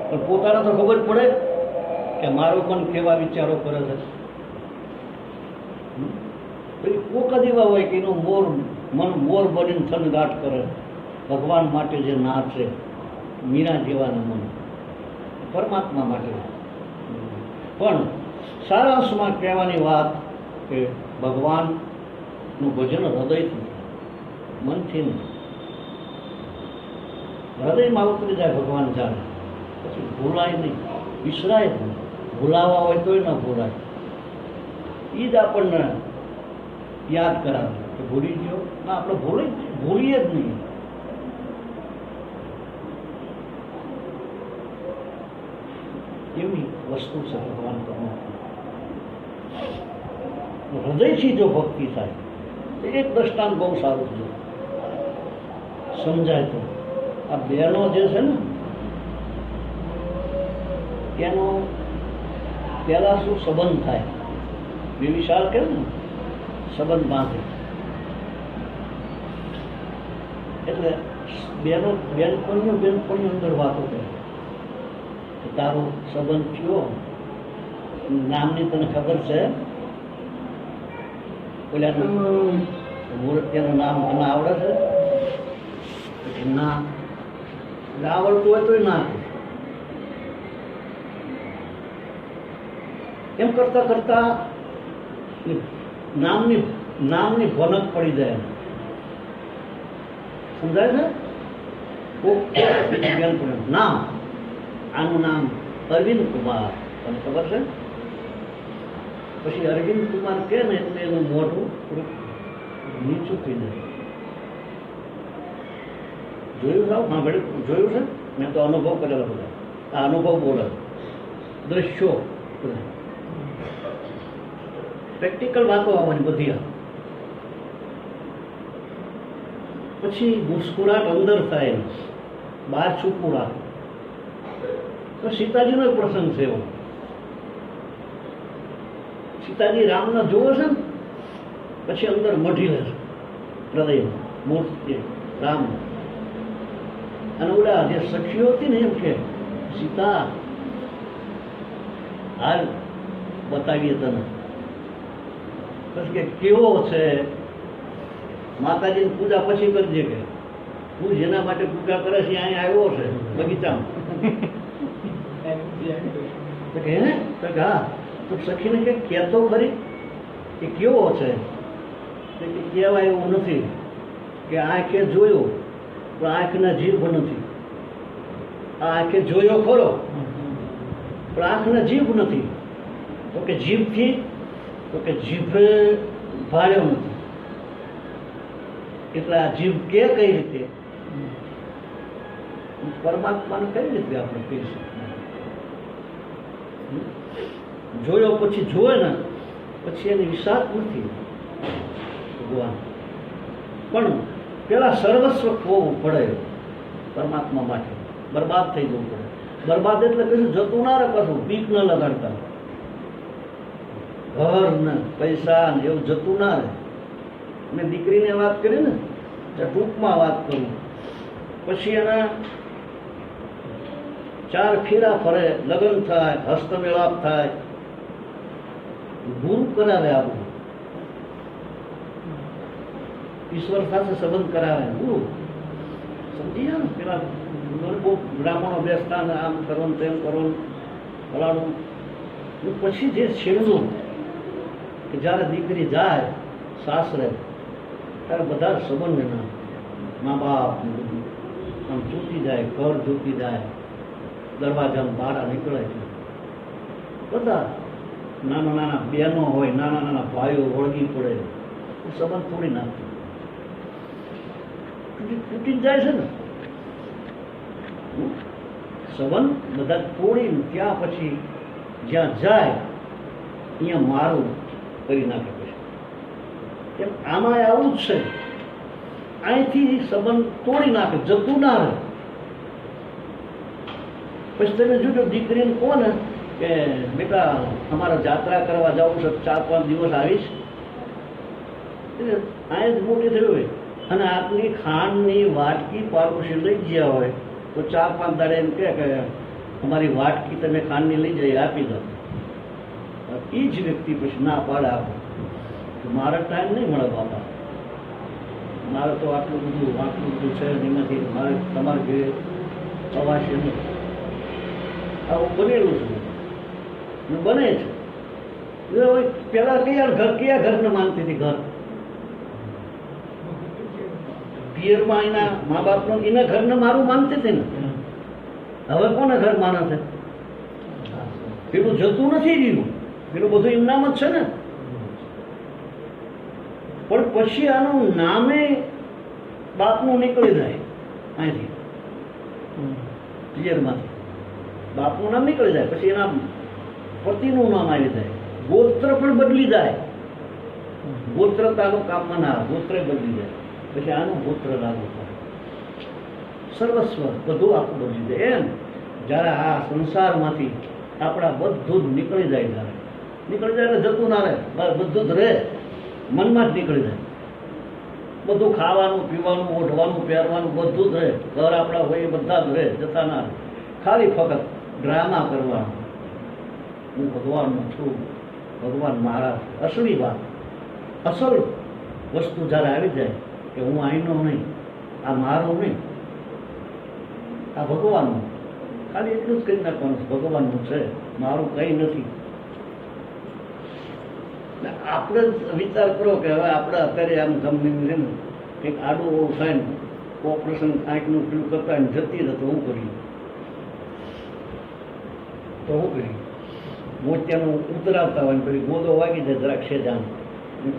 [SPEAKER 1] પણ પોતાને તો ખબર પડે કે મારું મન કેવા વિચારો કરે છે. કોક જ એવા હોય કે એનું મન મોર બનીને થનગાટ કરે, ભગવાન માટે જે નાચે, મીરા જેવાનું મન પરમાત્મા માટે. પણ સારાંશમાં કહેવાની વાત કે ભગવાનનું ભજન હૃદયથી, મનથી નહીં. હૃદયમાં ઉતરી જાય ભગવાન જાણે, પછી ભૂલાય નહીં, વિસરાય નહીં. ભૂલાવા હોય તોય ન ભૂલાય. એ જ આપણને યાદ કરાવે કે ભૂલી ગયો ના, આપણે ભૂલીએ જ નહીં. એવી વસ્તુ છે ભગવાન પરમાત્મા. હૃદયથી જો ભક્તિ થાય, એક દ્રષ્ટાંત બહુ સારું છે, સમજાય તો. આ બહેનો જે છે ને એનો પહેલા શું સંબંધ થાય, વિશાળ કે ને સંબંધ બાંધે, એટલે બેનપણીઓ અંદર વાતો કરે કે તારો સંબંધ થયો, નામની તને ખબર છે, એનું નામ તને આવડે છે? ના, આવડતું હોય તોય ના. એમ કરતા કરતા નામની ભનક પડી જાય એને. સમજાય છે? નામ, આનું નામ અરવિંદ કુમાર, તમને ખબર છે? પછી અરવિંદ કુમાર કે ને એટલે એનું મોઢું થોડુંક નીચું થઈ જાય. જોયું સાહેબ? હા ભેડ જોયું છે? મેં તો અનુભવ કરેલા બધા. આ અનુભવ બોલે, દ્રશ્યો બધા, પ્રેક્ટિકલ વાતો આવવાની બધી. પછી મુસ્કુરાટ અંદર થાય, બહાર છૂપું રાખે. તો સીતાજીનો એક પ્રસંગ છે એવો. સીતાજી રામને જોવે છે ને પછી અંદર મઢી લે છે હૃદયમાં મૂર્તિ રામ. અને ઓલા જે સખીઓ હતી ને એમ કે સીતા હાલ બતાવીએ તને. પછી કે કેવો છે? માતાજીની પૂજા પછી કરજે, કે તું જેના માટે પૂજા કરે છે અહીંયા આવ્યો છે બગીચામાં. હા, તો સખીને કે કહેતો ખરી કે કેવો છે? કહેવાય એવું નથી કે આંખે જોયો પણ આંખના જીભ નથી. આ આંખે જોયો ખરો પણ આંખના જીભ નથી. તો કે જીભથી, તો કે જીભે ભાળ્યો નથી. એટલે આ જીભ કે કઈ રીતે? પરમાત્માને કઈ રીતે આપણે કહી શકીએ? જોયો પછી જોવે ને પછી એની વિષાદ નથી ભગવાન. પણ પેલા સર્વસ્વ ખોવું પડે પરમાત્મા માટે. બરબાદ થઈ જવું પડે. બરબાદ એટલે કશું જતું ના રહે, કશું પીક ન લગાડતા, ઘર ને પૈસા ને એવું જતું ના રહે. મેં દીકરીને વાત કરી ને ટૂંકમાં વાત કરું. પછી એના 4 ફેરા ફરે, લગ્ન થાય, હસ્તમેળાપ થાય, ગુરુ કરાવે. આપણું ઈશ્વર સાથે સંબંધ કરાવે ગુરુ. સમજી ગયા ને? પેલા બ્રાહ્મણો બેસતા ને આમ કરો ને તેમ કરો ફલાણું. પછી જે છેલ્લું કે જ્યારે દીકરી જાય સાસરે ત્યારે બધા સંબંધ ના, મા બાપ આમ ચૂકી જાય, ઘર ચૂકી જાય, દરવાજામાં બહાર નીકળે છે. બધા નાના નાના બહેનો હોય, નાના નાના ભાઈઓ વળગી પડે, સંબંધ તોડી નાખે, તૂટી જાય છે ને સંબંધ બધા તોડીને. ત્યાં પછી જ્યાં જાય અહીંયા મારું કરી નાખે. પછી એમ આમાં આવું જ છે. અહીંથી સંબંધ તોડી નાખે, જતું ના રહે. પછી તમે જોજો દીકરીને કહો ને કે બેટા અમારે જાત્રા કરવા જવું છે, 4-5 દિવસ આવીશ. અહીં જ મોટી થયું હોય અને આપની ખાંડની વાટકી પાડોશી લઈ ગયા હોય તો 4-5 દાડે એમ કે અમારી વાટકી તમે ખાંડની લઈ જઈ આપી દો. એ જ વ્યક્તિ પછી ના પાડે આપો, મારે ટાઈમ નહીં મળે બાપા, મારે તો આટલું બધું છે એમાંથી મારે તમારે ઘરે અવાશે નહીં. આવું બનેલું છે, બને છે. પેલા કયા ઘરને માનતી હતી? ઘર પિયરમાં એના મા બાપનો એના ઘરને મારું માનતી હતી ને. હવે કોને ઘર માને છે? પેલું જતું નથી રહ્યું, પેલું બધું ઇનામ જ છે ને. પણ પછી આનું નામે બાપનું નીકળી જાય અહીંથી, પિયરમાંથી બાપનું નામ નીકળી જાય. પછી એના પતિનું નામ આવી જાય, ગોત્ર પણ બદલી જાય. ગોત્ર તારું કામમાં ના, ગોત્ર બદલી જાય. પછી આનું ગોત્ર લાગુ થાય, સર્વસ્વ બધું આપણું બદલી જાય. એમ જ્યારે આ સંસારમાંથી આપણા બધું જ નીકળી જાય, ત્યારે નીકળી જાય એટલે જતું ના રહે, બધું જ રહે, મનમાં જ નીકળી જાય. બધું ખાવાનું, પીવાનું, ઓઢવાનું, પહેરવાનું બધું જ રહે. ઘર આપણા હોય એ બધા જ રહે, જતા ના રહે. ખાલી ફક્ત ડ્રામા કરવાનું, હું ભગવાનનું છું, ભગવાન મારા. અસલી વાત, અસલ વસ્તુ જ્યારે આવી જાય કે હું અહીંનો નહીં, આ મારું નહીં, આ ભગવાનનું, ખાલી એટલું જ કરી નાખવાનું ભગવાનનું છે, મારું કંઈ નથી. આપણે વિચાર કરો કે હવે આપણે અત્યારે આમ ગમે છે ને કંઈક આડું ઓળું થાય ને ઓપરેશન આંખનું પેલું કરતા ને જતી રહે તો શું કરીએ? તો શું કરીએ? મોતિયાનું ઉતરાવતા હોય ને પછી ગોદો વાગી જાય જરાક સેજામ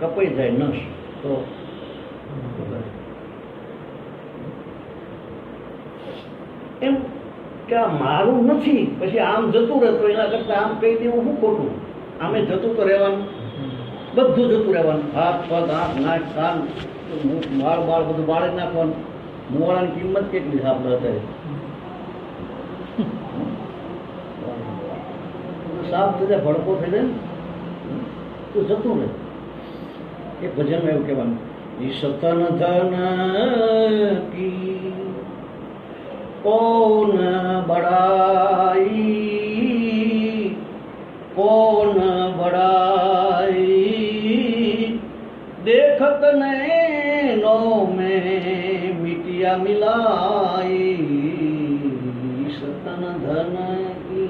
[SPEAKER 1] કપાઈ જાય નસ તો એમ કે આ મારું નથી પછી આમ જતું રહે તો એના કરતા આમ કહી દેવું શું ખોટું? આમે જતું તો રહેવાનું, બધું જતું રહેવાનું, હાથ પગ આંખ નાક કાન વાળ બાળ બધું બાળી નાખવાનું. મોવાળાની કિંમત કેટલી છે આપણે અત્યારે? સાફ થઈ જાય, ભડકો થઈ જાય ને તો જતું રહે. એ ભજનમાં એવું કહેવાનું, ઈ સતન ધન કી કોન બડાઈ, કોન બડાઈ, देखत नैनों में मिटिया मिलाई, सतन धन की.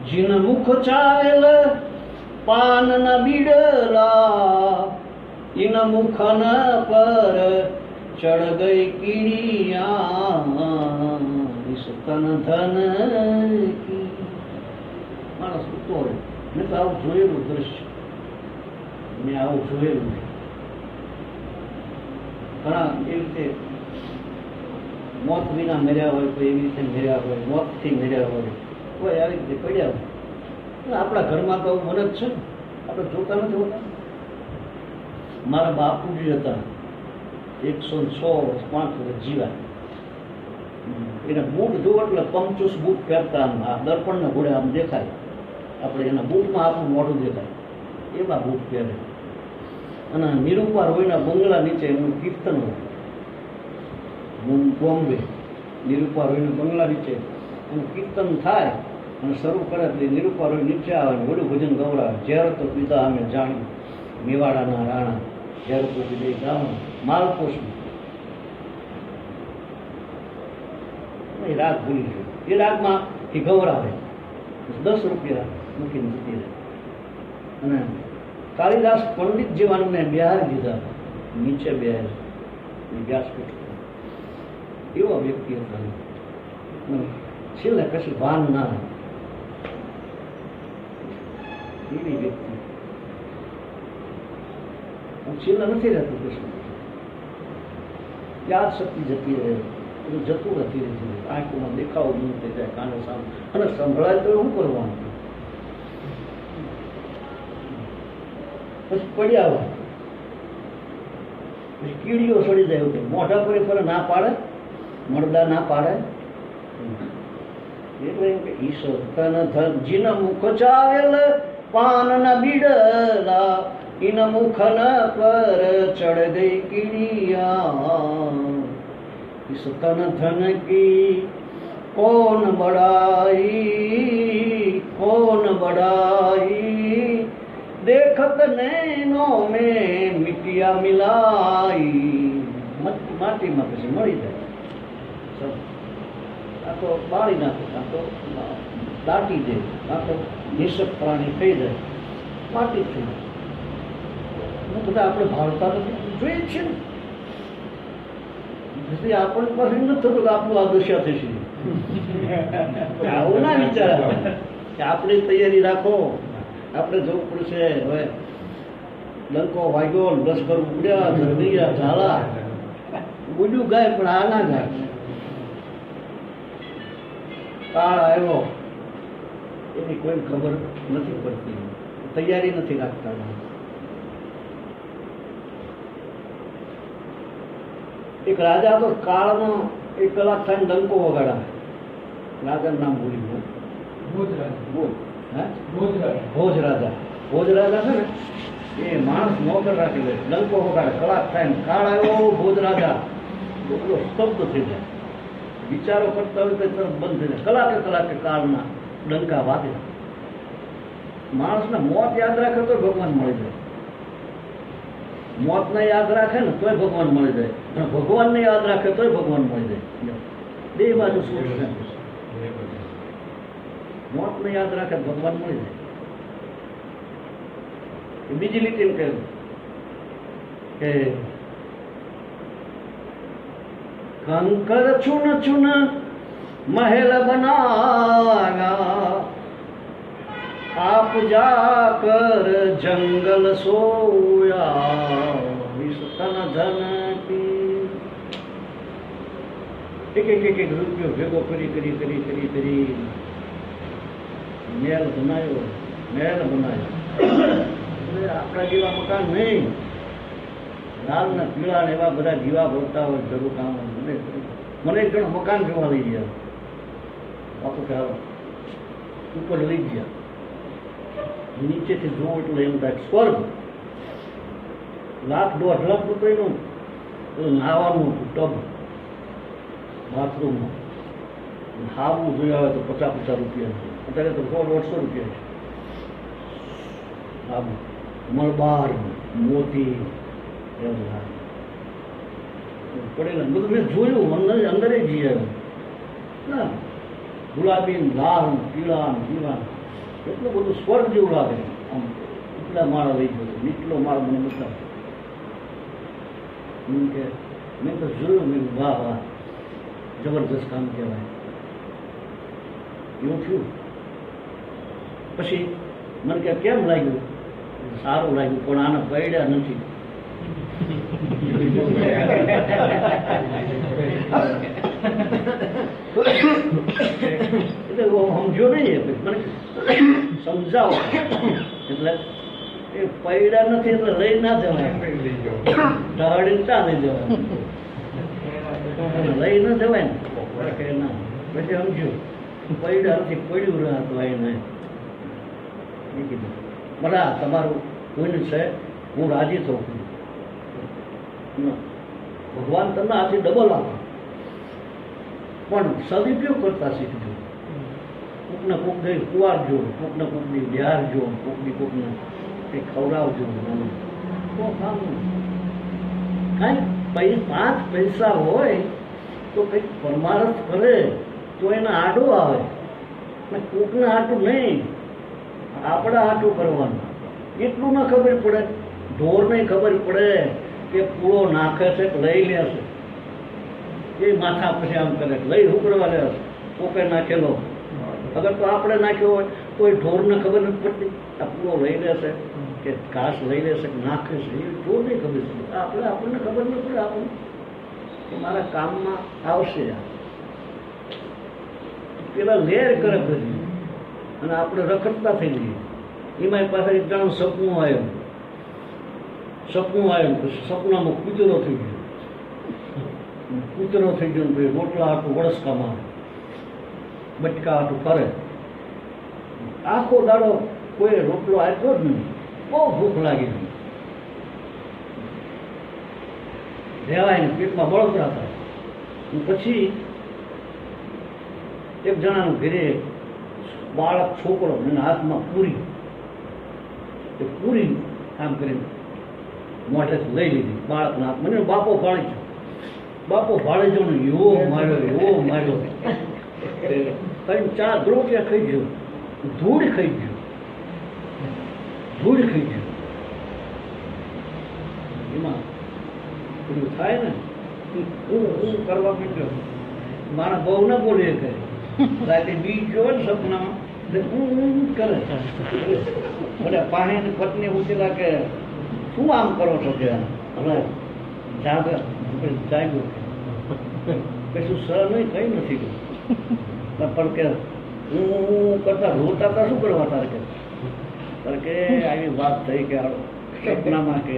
[SPEAKER 1] जिन मुख चायल पान न बिडला, इन मुखन पर चढ़ गई कीड़िया, सतन धन की. માણસ ઉતો રહે. મેં તો આવું જોયેલું દ્રશ્ય, મેં આવું જોયેલું છે. ઘણા એવી રીતે મોત વિના મર્યા હોય, કોઈ એવી રીતે મર્યા હોય, મોતથી મર્યા હોય, કોઈ આવી રીતે પડ્યા હોય. આપણા ઘરમાં તો મન જ છે ને, આપણે જોતા નથી હોતા. મારા બાપુજી હતા, 106 વર્ષ 5 વર્ષ જીવા. એને બૂટ જોવો એટલે પંચોસ બૂટ પહેરતા, આમ આ દર્પણના ઘોડે આમ દેખાય, આપણે એના બૂટમાં આપણું મોઢું દેખાય એવા બૂટ પહેરે. અને નિરૂપા રોયના બંગલા નીચે એનું કીર્તન હોય. બોમ્બે નિરૂપા રોયના બંગલા નીચે એનું કીર્તન થાય અને શરૂ કરે એટલે નિરૂપા રોય નીચે આવે ને વડું ભજન ગૌરાવે. ઝેર તો પીધા અમે જાણી મેવાડાના રાણા, ઝેર તો પીધે ગામ માલપોષી. એ રાગ ભૂલી ગયો. એ રાગમાં એ ગૌરાવે 10 રૂપિયા મૂકીને જતી રહે. અને કાલિદાસ પંડિત જેવાને બિહારી દીધા, નીચે બિહારી વ્યાસપીઠ. એવા વ્યક્તિ હતા. છેલ્લે કશું ભાન ના એવી વ્યક્તિ. છેલ્લે નથી રહેતું કશું. યાદ શક્તિ જતી રહે, બધું જતું નથી રહેતું. આંખોમાં દેખાવો દૂર થઈ જાય, કાને સામે અને સંભળાય તો શું કરવાનું? પછી પડ્યા હોય, પછી કીડીઓ સડી જાય. એવું મોઢા પર ના પાડે, મળદા ના પાડે. એટલે એમ કે ઈશ્વર તન ધન જીન મુખ ચાવેલ પાન ના બીડલા, ઇન મુખ ન પર ચઢ ગઈ કીડિયા, તન ધન કી કોન બડાઈ, કોન બડાઈ, देखत नैनों में मिटिया मिलाई. માટીમાં પછી મળી જાય. આ તો બાળી નાખે, આ તો દાટી દે, આ તો નિષક પ્રાણી થઈ જાય, માટી જ થઈ. બધા આપણે ભાવતા નથી, જોઈએ છે ને. આપણને પાસે નથી થતું કે આપણું આ દશા થશે. આવું ના વિચાર કે આપણે તૈયારી રાખો, આપણે જવું પડશે. હવે લંકો વાગ્યો, લશ્કર ઉડ્યા, ધરદીયા ઝાલા, ઉડ્યું ગાય પણ આ ના ગાય. કાળ આવ્યો એની કોઈ ખબર નથી પડતી, તૈયારી નથી રાખતા. એક રાજા તો કાળનો 1 કલાક થાય ડંકો વગાડા. રાજાનું નામ ભૂલી ગયું. ભોજ રાજા. ભોજ રાજા છે ને, એ માણસ નોકર રાખી લે, ડંકો વગાડે, કલાક થાય ને કાળ આવ્યો. ભોજ રાજા એટલો સ્તબ્ધ થઈ જાય, વિચારો કરતા હોય તો તરત બંધ થઈ જાય. કલાકે કાળના ડંકા વાગે. માણસને મોત યાદ રાખે તો ભગવાન મળી જાય, મોતને યાદ રાખે ને તોય ભગવાન મળી જાય, અને ભગવાનને યાદ રાખે તોય ભગવાન મળી જાય. બે બાજુ શું છે? મોતને યાદ રાખે ભગવાન મળી જાય. બીજી લીટી કહ્યું કે કંકર ચૂન ચૂન મહેલ બનાવ્યા, આપ જાકર જંગલ સોયા, વિસ્તન ધન કી. એક રૂપિયો ભેગો કરી કરી કરી કરી કરી મહેલ બનાવ્યો. આપણા જેવા મકાન નહીં, લાલ ને પીળા ને એવા બધા દીવા ભરતા હોય જરૂર કામ. મને એક જણ મકાન જોવા લઈ ગયા, બાપુ કે ઉપર લઈ ગયા, નીચેથી જોવું એટલે એમ થાય સ્વર્ગ. 1,00,000-1.5 લાખ રૂપિયાનું નાવાનું હતું ટબ બાથરૂમમાં. હાવું જોયા હોય તો 50-50 રૂપિયા, અત્યારે તો 100-150 રૂપિયા છે. હાવું મલબાર મોતી એવું પડેલા બધું મેં જોયું. અંદર જઈ આવ્યું ના, ગુલાબી લાલ પીળા પીળા એટલું બધું સ્વર્ગ જેવું લાગે. આમ એટલા માળા લઈ ગયો, નીચલો માળ મને બતાવ. કે મેં તો જોયું, મેં વાહ વાહ જબરદસ્ત કામ કહેવાય. એવું થયું. પછી મને કે કેમ લાગ્યું? સારું લાગ્યું, પણ આને પડ્યા નથી. એટલે સમજો નહીં, મને સમજાવો. એટલે એ પૈડા નથી એટલે લઈ ના જવાય, ઢાળી ના લઈ જવાય, લઈ ના જવાય ને કે ના. પછી સમજો પૈડા નથી, પડ્યું રહ્યા તો એને કીધું બરા તમારું કોઈને છે, હું રાજી થઉં છું. ભગવાન તમને આથી ડબલ આપે, પણ સદુપયોગ કરતા શીખજો. કોકને કોક દઈ કુવારજો, કોકને કોકની બિહારજો, કોકની કોકને કંઈ ખવડાવજો. તો કામ કાંઈ 5 પૈસા હોય તો કંઈક પરમારથ કરે તો એને આડું આવે ને કોકને આટું નહીં, આપણે આટું કરવાનું. એટલું ન ખબર પડે, ઢોરને ખબર પડે કે પૂળો નાખે છે કે લઈ લે છે. એ માથા પછી આમ કરે, લઈ શું કરવા લે છે, કોકે નાખેલો. અગર તો આપણે નાખ્યો હોય તો એ ઢોરને ખબર નથી પડતી આ પૂળો લઈ લેશે કે ઘાસ લઈ લેશે કે નાખે છે. એ ઢોરને ખબર છે, આપણને ખબર નહીં પડે. આપણને કે મારા કામમાં આવશે. પેલા લેર કરે બધી અને આપણે રખડતા થઈ જઈએ. એમાં પાસે એક જણ સપનું આવ્યું, પછી સપનામાં કૂતરો થઈ ગયો. કૂતરો થઈ ગયો પછી રોટલા હાટું વળસકામાં બટકા હાટું ફરે. આખો દાડો કોઈ રોટલો આપ્યો જ નહીં, બહુ ભૂખ લાગી ગઈ. રહેવાય ને પેટમાં બળતરા થાય. પછી એક જણાનું ઘરે બાળક છોકરો એના હાથમાં પૂરી આમ કરીને મોઢેથી લઈ લીધી બાળકના હાથ. મને બાપો ભાળી ગયો ને એવો માર્યો 3-4 રોટિયા ખાઈ ગયો, ધૂળ ખાઈ ગયો. એમાં બધું થાય ને, હું કરવા માંડ્યો. મારા બહુ ના બોલે કરે, રાતે બીજ જોવે ને સપનામાં કરે. બધા પાણી પત્ની ઉતરેલા કે શું આમ કરો છો? કે હવે જાગ્યો કશું સર નહીં, કઈ નથી પણ કે હું કરતા રોતા હતા શું કરવા તારે કે આવી વાત થઈ કે સપનામાં કે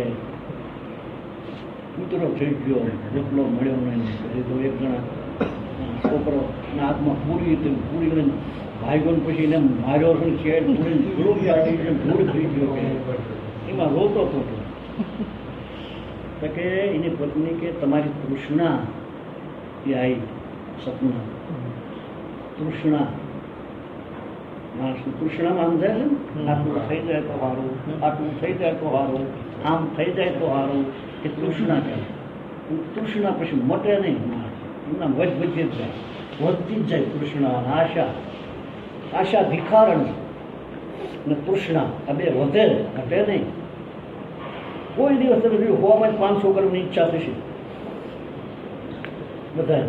[SPEAKER 1] કૂતરો થઈ ગયો, રોટલો મળ્યો નહીં. તો એક જણા છોકરો ના હાથમાં પૂરી લઈને ભાઈગો પછી એને માર્યો છે, શેડ પૂરી ધૂળ થઈ ગયો. એમાં રોતો હતો કે એની પત્ની કે તમારી તૃષ્ણા એ આવી સપના. તૃષ્ણા માણસની તૃષ્ણામાં સમજાય છે ને, આટલું થઈ જાય તો સારું, આટલું થઈ જાય તો સારું, આમ થઈ જાય તો સારું, એ તૃષ્ણા કહે. તૃષ્ણા પછી મટે નહીં, એમના વધતી જ જાય તૃષ્ણા, આશા. આશા ભિખારણ છે ને તૃષ્ણા આ બે વધે ઘટે નહીં. કોઈ દિવસ તમે જોયું હોવામાં 500 કરવાની ઈચ્છા થશે બધા.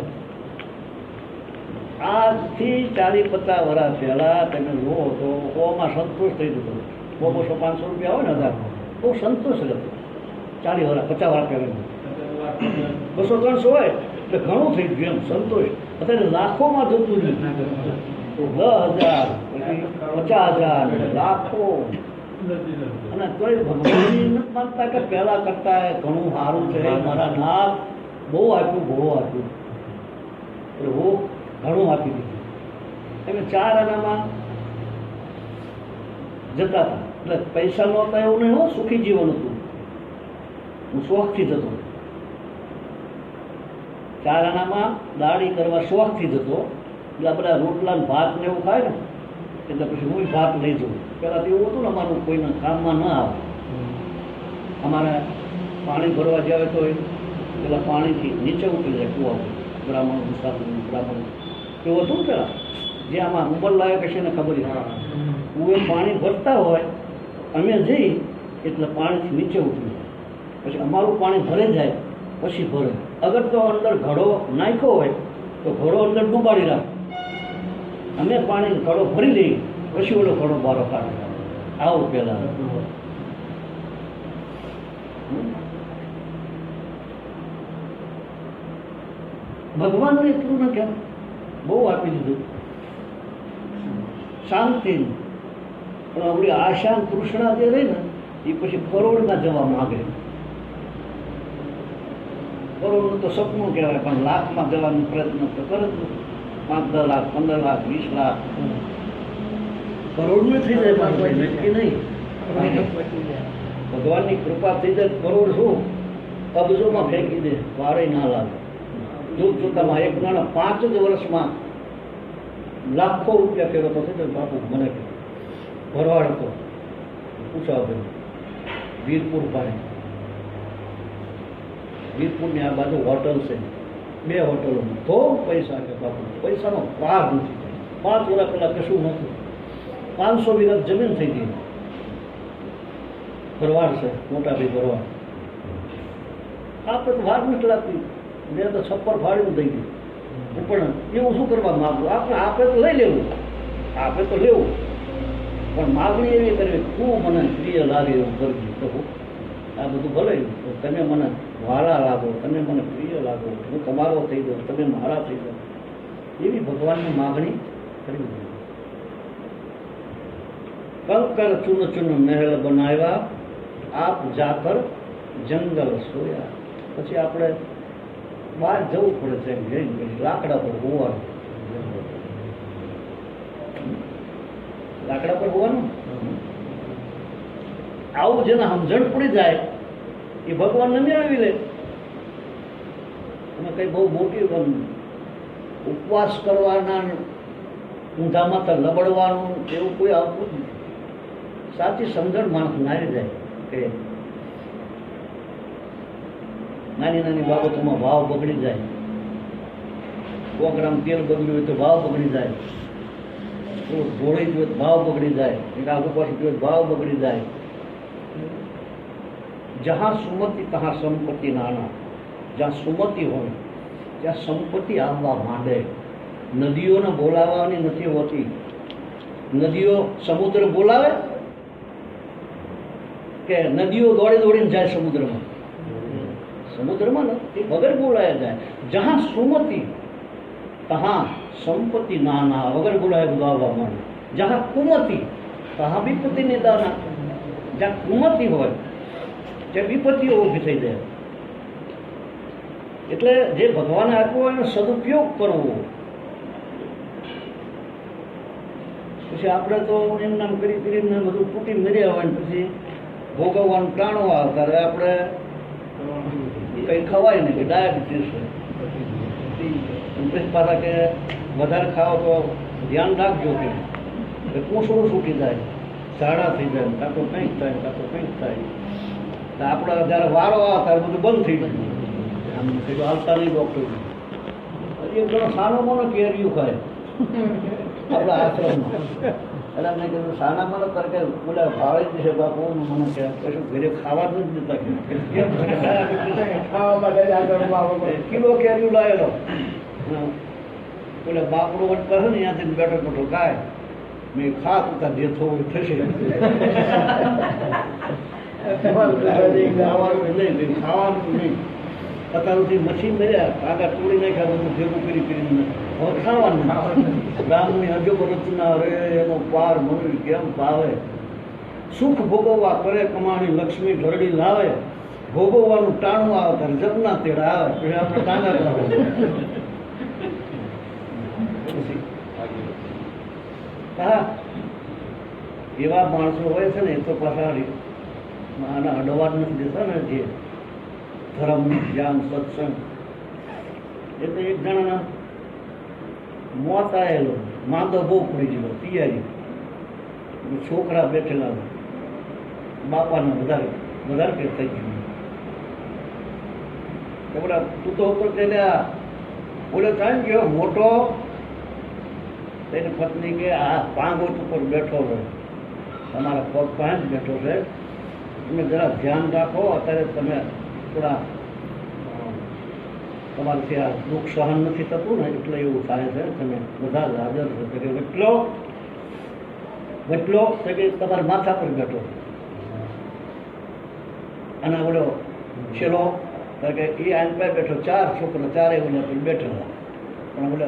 [SPEAKER 1] આજથી 40-50 વર્ષ પહેલા તમે જુઓ તો હોવામાં સંતોષ થઈ જતો. 200-500 રૂપિયા હોય ને હજાર બહુ સંતોષ રહેતો. 40 વર્ષ 50 વર્ષ પહેલા 200-300 હોય એટલે ઘણું થઈ ગયું એમ સંતોષ. અત્યારે લાખોમાં જતું રહ્યું. 10,000 50,000 લાખો. અને તોય ભગવાનની નથી માનતા કે પહેલા કરતા ઘણું સારું છે. મારા નાથ બહુ આપ્યું પ્રભુ ઘણું આપી દીધું. એમ 4 આનામાં જતા હતા. એટલે પૈસા નહોતા એવું નહીં, સુખી જીવન હતું. હું શોખથી જતો. 4 આનામાં દાઢી કરવા શોખથી જતો. એટલે બધા રોટલા ને ભાત ને એવું ખાય ને એટલે પછી હું ભાત લઈ જઉં. પહેલાં તો એવું હતું ને અમારું કોઈના કામમાં ન આવે. અમારે પાણી ભરવા જાય તો પેલા પાણીથી નીચે ઉતરી જાય કુવા. બ્રાહ્મણ મુસાફર બ્રાહ્મણ એવું હતું ને પેલા જે આમાં ઉંમર લાયક હશે ને ખબર કુએ પાણી ભરતા હોય અમે જઈ એટલે પાણીથી નીચે ઉતરી જાય. પછી અમારું પાણી ભરે જાય પછી ભરે. અગર તો અંદર ઘડો નાખ્યો હોય તો ઘડો અંદર ડૂબાડી રાખે. અમે પાણી ઘડો ભરી લઈએ પછી ઓલો ઘડો બારો કાઢે. આવું પહેલા ભગવાનને એટલું ન કહેવાય, બહુ આપી દીધું શાંતિ. પણ આપણી આશા તૃષ્ણા જે રહી ને એ પછી કરોડમાં જવા માંગે. કરોડનું તો સપનું કહેવાય પણ લાખમાં જવાનો પ્રયત્ન તો કરે જ. 5-10 લાખ 15 લાખ 20 લાખ કરોડનું થઈ જાય. નક્કી નહીં. ભગવાનની કૃપા થઈ જાય કરોડ શું કબજોમાં ફેંકી દે વારે ના લાગે. દૂધ જોતામાં એક નાના 5 જ વર્ષમાં લાખો રૂપિયા ફેરવતો થઈ જાય. બાપુ મને ભરવાડ હતો પૂછાવ વીરપુર પાસે. વીરપુરની આ બાજુ હોટલ છે, 2 હોટલો. તો પૈસા કે બાપુ પૈસાનો પાર નથી. 5 વર્ષ પહેલાં કશું નહોતું. 500 વીઘા જમીન થઈ ગઈ. ભરવાડ છે મોટા ભાઈ ભરવાડ. આપણે તો વાર નથી લાગતી. મેં તો છપ્પર ફાડીને થઈ ગયું. પણ એવું શું કરવા માગું? આપણે તો લઈ લેવું, આપણે તો લેવું, પણ માગણી એવી કરવી તું મને પ્રિય લાગે એવું કરજો પ્રભુ. આ બધું ભલે તમે મને વાલા લાગો, તમે મને પ્રિય લાગો, હું તમારો થઈ જાઉં, તમે મારા થઈ જાઓ, એવી ભગવાનની માગણી કરવી જોઈએ. કંકર ચૂન ચૂન મહેલ બનાવ્યા, આપ જાકર જંગલ સોયા. પછી આપણે બહાર જવું પડે છે એમ જઈને પછી લાકડા પર હોવાનું. લાકડા પર હોવાનું આવું જેને સમજણ પડી જાય એ ભગવાનને મેળવી લે. તમે કઈ બહુ મોટી ઉપવાસ કરવાના ઊંધામાં તો લબડવાનું એવું કોઈ આવતું જ નથી. સાચી સમજણ માણસ નારી જાય કે નાની નાની બાબતોમાં ભાવ બગડી જાય. 100 ગ્રામ તેલ બગડ્યું હોય તો ભાવ બગડી જાય. ઘોડી જોઈએ તો ભાવ બગડી જાય. એક આગુ પાછું જોઈએ ભાવ બગડી જાય. જ્યાં સુમતિ ત્યાં સંપત્તિ નાના. જ્યાં સુમતિ હોય ત્યાં સંપત્તિ આવવા માંડે. નદીઓને બોલાવવાની નથી હોતી. નદીઓ સમુદ્ર બોલાવે કે નદીઓ દોડી દોડીને જાય સમુદ્રમાં? સમુદ્રમાં નથી, વગર બોલાયા જાય. જ્યાં સુમતિ ત્યાં સંપત્તિ નાના, વગર બોલાય બધું આવવા માંડે. જ્યાં કુમતિ ત્યાં વિપત્તિ નિદાના. જ્યાં કુમતિ હોય ત્યાં વિપત્તિઓ ઊભી થઈ જાય. એટલે જે ભગવાને આપ્યો એનો સદુપયોગ કરવો. પછી આપણે તો એમ નામ કરી કરીને બધું તૂટી મર્યા હોય ને પછી ભોગવવાનું ટાણું આવે ત્યારે આપણે કંઈ ખવાય નહીં કે ડાયાબિટીસ હોય. પછી પાછા કે વધારે ખાઓ તો ધ્યાન રાખજો કે પૂંછડું છૂટી જાય, ઝાડા થઈ જાય, કાં તો કંઈક થાય, કાં તો કંઈક થાય. તો આપણે જ્યારે વારો આવે ત્યારે બધું બંધ થઈ ગયું. આમ કીધું હાલતા નહીં ડૉક્ટર. એક જણો સાનો મોનો કેરિયું ખાય આપણા આશ્રમમાં. એટલે મેં કીધું શાના મને તરકે બોલે ભાવે જ છે બાપુ મને કે કશું ઘરે ખાવાનું જ નતા કિલો કેરીઓ લાવેલો બોલે બાપડો વટ કરે ને ત્યાંથી બેઠો બેઠો ખાય મેં ખા તું તાર જે થવું થશે ખાવાનું નહીં અત્યાર સુધી મશીન મળ્યા આગળ તોડી નાખ્યા બધું ભેગું કરીને હવે ખાવાનું રામની અજોબ રચના રે એનો પાર મનુષ્ય કેમ પાવે સુખ ભોગવવા કરે કમાણી લક્ષ્મી ઘરડી લાવે ભોગવવાનું ટાણું આવે ત્યારે જગના તેડા આવે પછી આપણે ટાંગા કરાવે હા એવા માણસો હોય છે ને એ તો પાછા આના અડવા નથી દેતા ને જે ધર્મ જ્ઞાન સત્સંગ એ તો એક જણાના મોત આવેલો માંદો બહુ પડી ગયેલો તૈયારી છોકરા બેઠેલા બાપાને વધારે વધારે કે થઈ ગયું બોલા તું તો ઉપર ચાલ્યા બોલે ચાલ ગયો મોટો તેની પત્ની કે આ પાંગોટ ઉપર બેઠો છે તમારા પગ પાંચ બેઠો છે તમે જરા ધ્યાન રાખો અત્યારે તમે થોડા તમારાથી આ દુઃખ સહન નથી થતું ને એટલે એવું થાય છે તમે બધા જ હાજર છો કે વટલો કે તમારા માથા પર બેઠો અને બોલો છેલ્લો કે એ આન પર બેઠો ચાર છોકરા ચારે ઓલા પર બેઠેલા પણ બોલો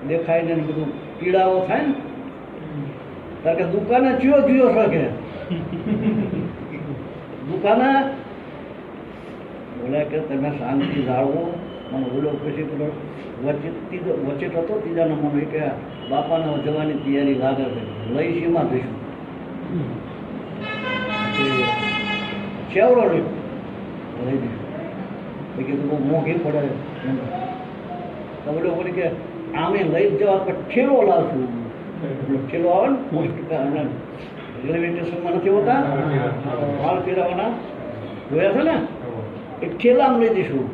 [SPEAKER 1] દેખાય ને બધું પીડાઓ થાય ને કારણ કે દુકાને ચિયો જીયો શકે દુકાને બોલે કે તમે શાંતિ જાળવો મને બોલો પછી પેલો વચ્ચે હતો ત્રીજા નંબરનો કે બાપાને જવાની તૈયારી લાગે છે લઈ સીમાં જઈશું ચેવડો લઈ દઈશું કીધું બહુ મોંઘી પડે તો બોલો બોલી કે આમે લઈ જવા પર ઠેલો લાવશું ઠેલો આવે ને રેલવે સ્ટેશનમાં નથી હોતા માલ ફેરવવાના જોયા છે ને એક ઠેલામાં લઈ દઈશું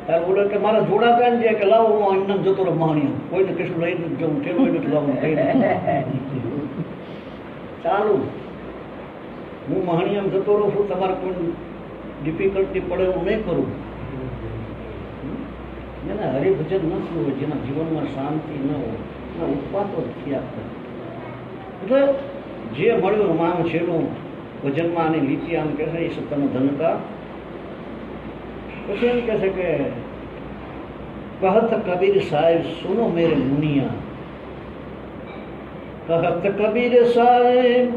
[SPEAKER 1] ત્યારે બોલે કે મારા જોડા કાન છે કે લાવો હું એમને જતો રહો મહાણીઓ કોઈને કશું લઈ નથી જવું ઠેલો નથી લાવવાનું કઈ ચાલુ હું મહાણીયામ જતો રહું છું તમારે કોઈ ડિફિકલ્ટી પડે એવું નહીં કરું જેને હરિભજન નથી હોય જેના જીવનમાં શાંતિ ન હોય એના ઉત્પાતો નથી આપતા એટલે જે મળ્યું આમ છેલ્લું ભજનમાં આની લીટી આમ કહે છે એ સત્તાનો ધનકા પછી એમ કહે છે કે કહત કબીર સાહેબ સુનો મેરે મુનિયા કહત કબીર સાહેબ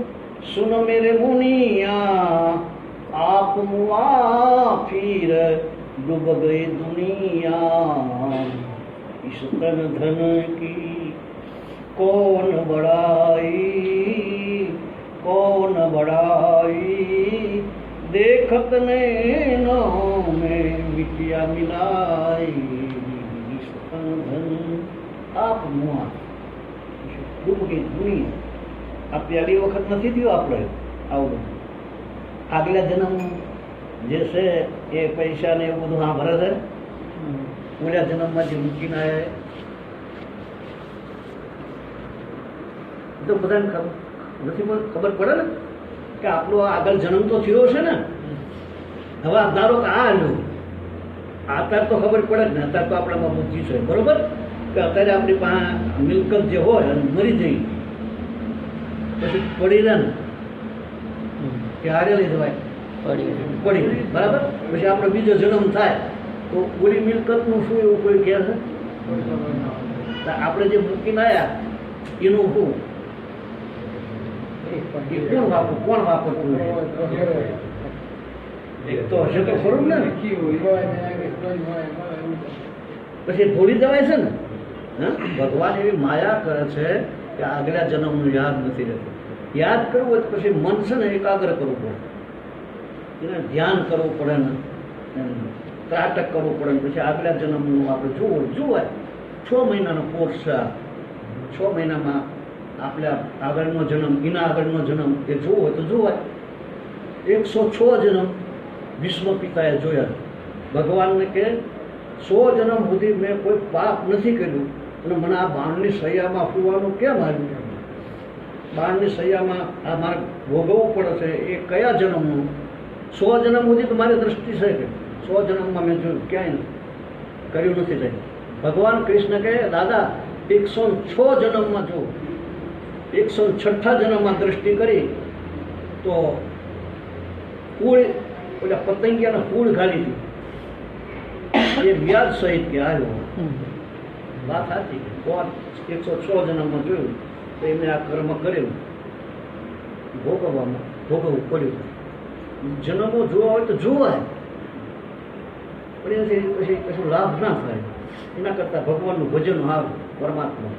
[SPEAKER 1] સુનો મેરે મુનિયા आप मुआ फिर डूब गई दुनिया इस तन धन की कौन बड़ाई देखत नैनों में मिटिया मिलाई इस तन धन आप मुआ ડૂબ ગઈ દુનિયા આ પહેલી વખત નથી થયું આપણે આવું આગલા જન્મ જે છે એ પૈસા ને એવું બધું હા ભરે છે ઓલા જન્મમાં જે મૂકીને આવ્યા તો બધાને ખબર પડે ને કે આપણો આગળ જન્મ તો થયો છે ને હવે ધારો કે આ આવ્યું અત્યારે તો ખબર પડે જ ને અત્યારે તો આપણામાં બુદ્ધિ છે બરોબર કે અત્યારે આપણી પાસે મિલકત જે હોય અને મરી જઈ પછી પડી રહે ને કે હારે લઈ જવાય પડી બરાબર પછી આપણે બીજો જન્મ થાય તો ઓલી મિલકતનું શું એવું કોઈ કહે છે આપણે જે મૂકીને આવ્યા એનું શું કોણ વાપરતું એક તો હશે તો ખરું ને પછી ભૂલી જવાય છે ને ભગવાન એવી માયા કરે છે કે આગલા જન્મનું યાદ નથી રહેતું યાદ કરવું હોય તો પછી મન છે ને એકાગ્ર કરવું પડે એને ધ્યાન કરવું પડે ને ત્રાટક કરવું પડે ને પછી આગલા જન્મનું આપણે જોવાય 6 મહિનાનો કોર્સ છે 6 મહિનામાં આપણે આગળનો જન્મ એના આગળનો જન્મ એ જોવો હોય તો જોવાય 106 જન્મ વિશ્વ પિતાએ જોયા ભગવાનને કે 100 જન્મ સુધી મેં કોઈ પાપ નથી કર્યું તો
[SPEAKER 2] અને મને આ બાણની સૈયામાં ફૂવાનું કેમ આવ્યું? બાણની સૈયામાં આ મારે ભોગવવું પડે છે. એ કયા જન્મનું? 100 જન્મ સુધી તો મારી દ્રષ્ટિ છે કે 100 જન્મમાં મેં જોયું ક્યાંય કર્યું નથી લઈ. ભગવાન કૃષ્ણ કહે દાદા 106 જન્મમાં જો 106 જન્મમાં દ્રષ્ટિ કરી તો કુળ ઓલા પતંગિયાના કુળ ઘાલી હતી એ વ્યાજ સહિત કે આવ્યો. વાત સાચી. 106 જન્મમાં જોયું તો એમને આ કર્મ કર્યું, ભોગવવું પડ્યું. જન્મો જોવા હોય તો જોવાય, પણ એનાથી પછી કશું લાભ ના થાય. એના કરતાં ભગવાનનું ભજન આવે, પરમાત્મા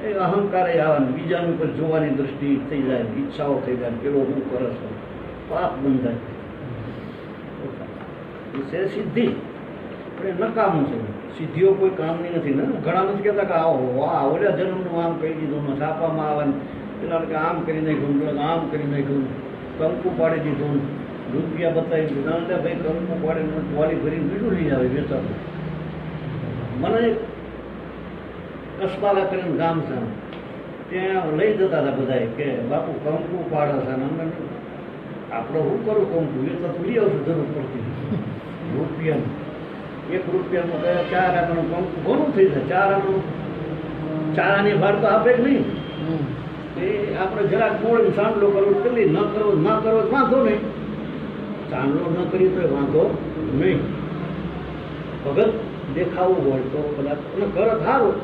[SPEAKER 2] એ અહંકાર આવે, બીજાનું પર જોવાની દ્રષ્ટિ થઈ જાય, ઈચ્છાઓ થઈ જાય, પેલો હું કરે છે, પાપ બંધાય. છે સિદ્ધિ, પણ એ નકામું છે. સિદ્ધિઓ કોઈ કામની નથી ને. ઘણા નથી કહેતા કે આવો વાહ ઓલા જન્મનું આમ કહી દીધું, છાપામાં આવે પેલા કે આમ કરી નાખ્યું, આમ કરી નાખ્યું, કંકુ પાડી દીધું, રૂપિયા બતાવી દીધું. ભાઈ કંકુ પાડીને ટોલી ભરીને બીજું લઈ આવે વેચાતું. મને કસબાલા કરીને ગામ છે ત્યાં લઈ જતા હતા બધા કે બાપુ કંકુ પાડે છે ને અમે આપણે શું કરું કંકુ વેચાતું લઈ આવશું જરૂર પડતી. રૂપિયાનું 1 રૂપિયાનું કયા 4 આનાનું કંકુ ઘણું થઈ જાય. 4 આનાનું 4 આની ભાર તો આપે જ નહીં. એ આપણે જરાક મોડીને સાંડલો કરવો કરી ન કરવો વાંધો નહીં. સાંડલો ન કરી તો વાંધો નહીં. ભગત દેખાવું હોય તો કદાચ અને ઘર સારું,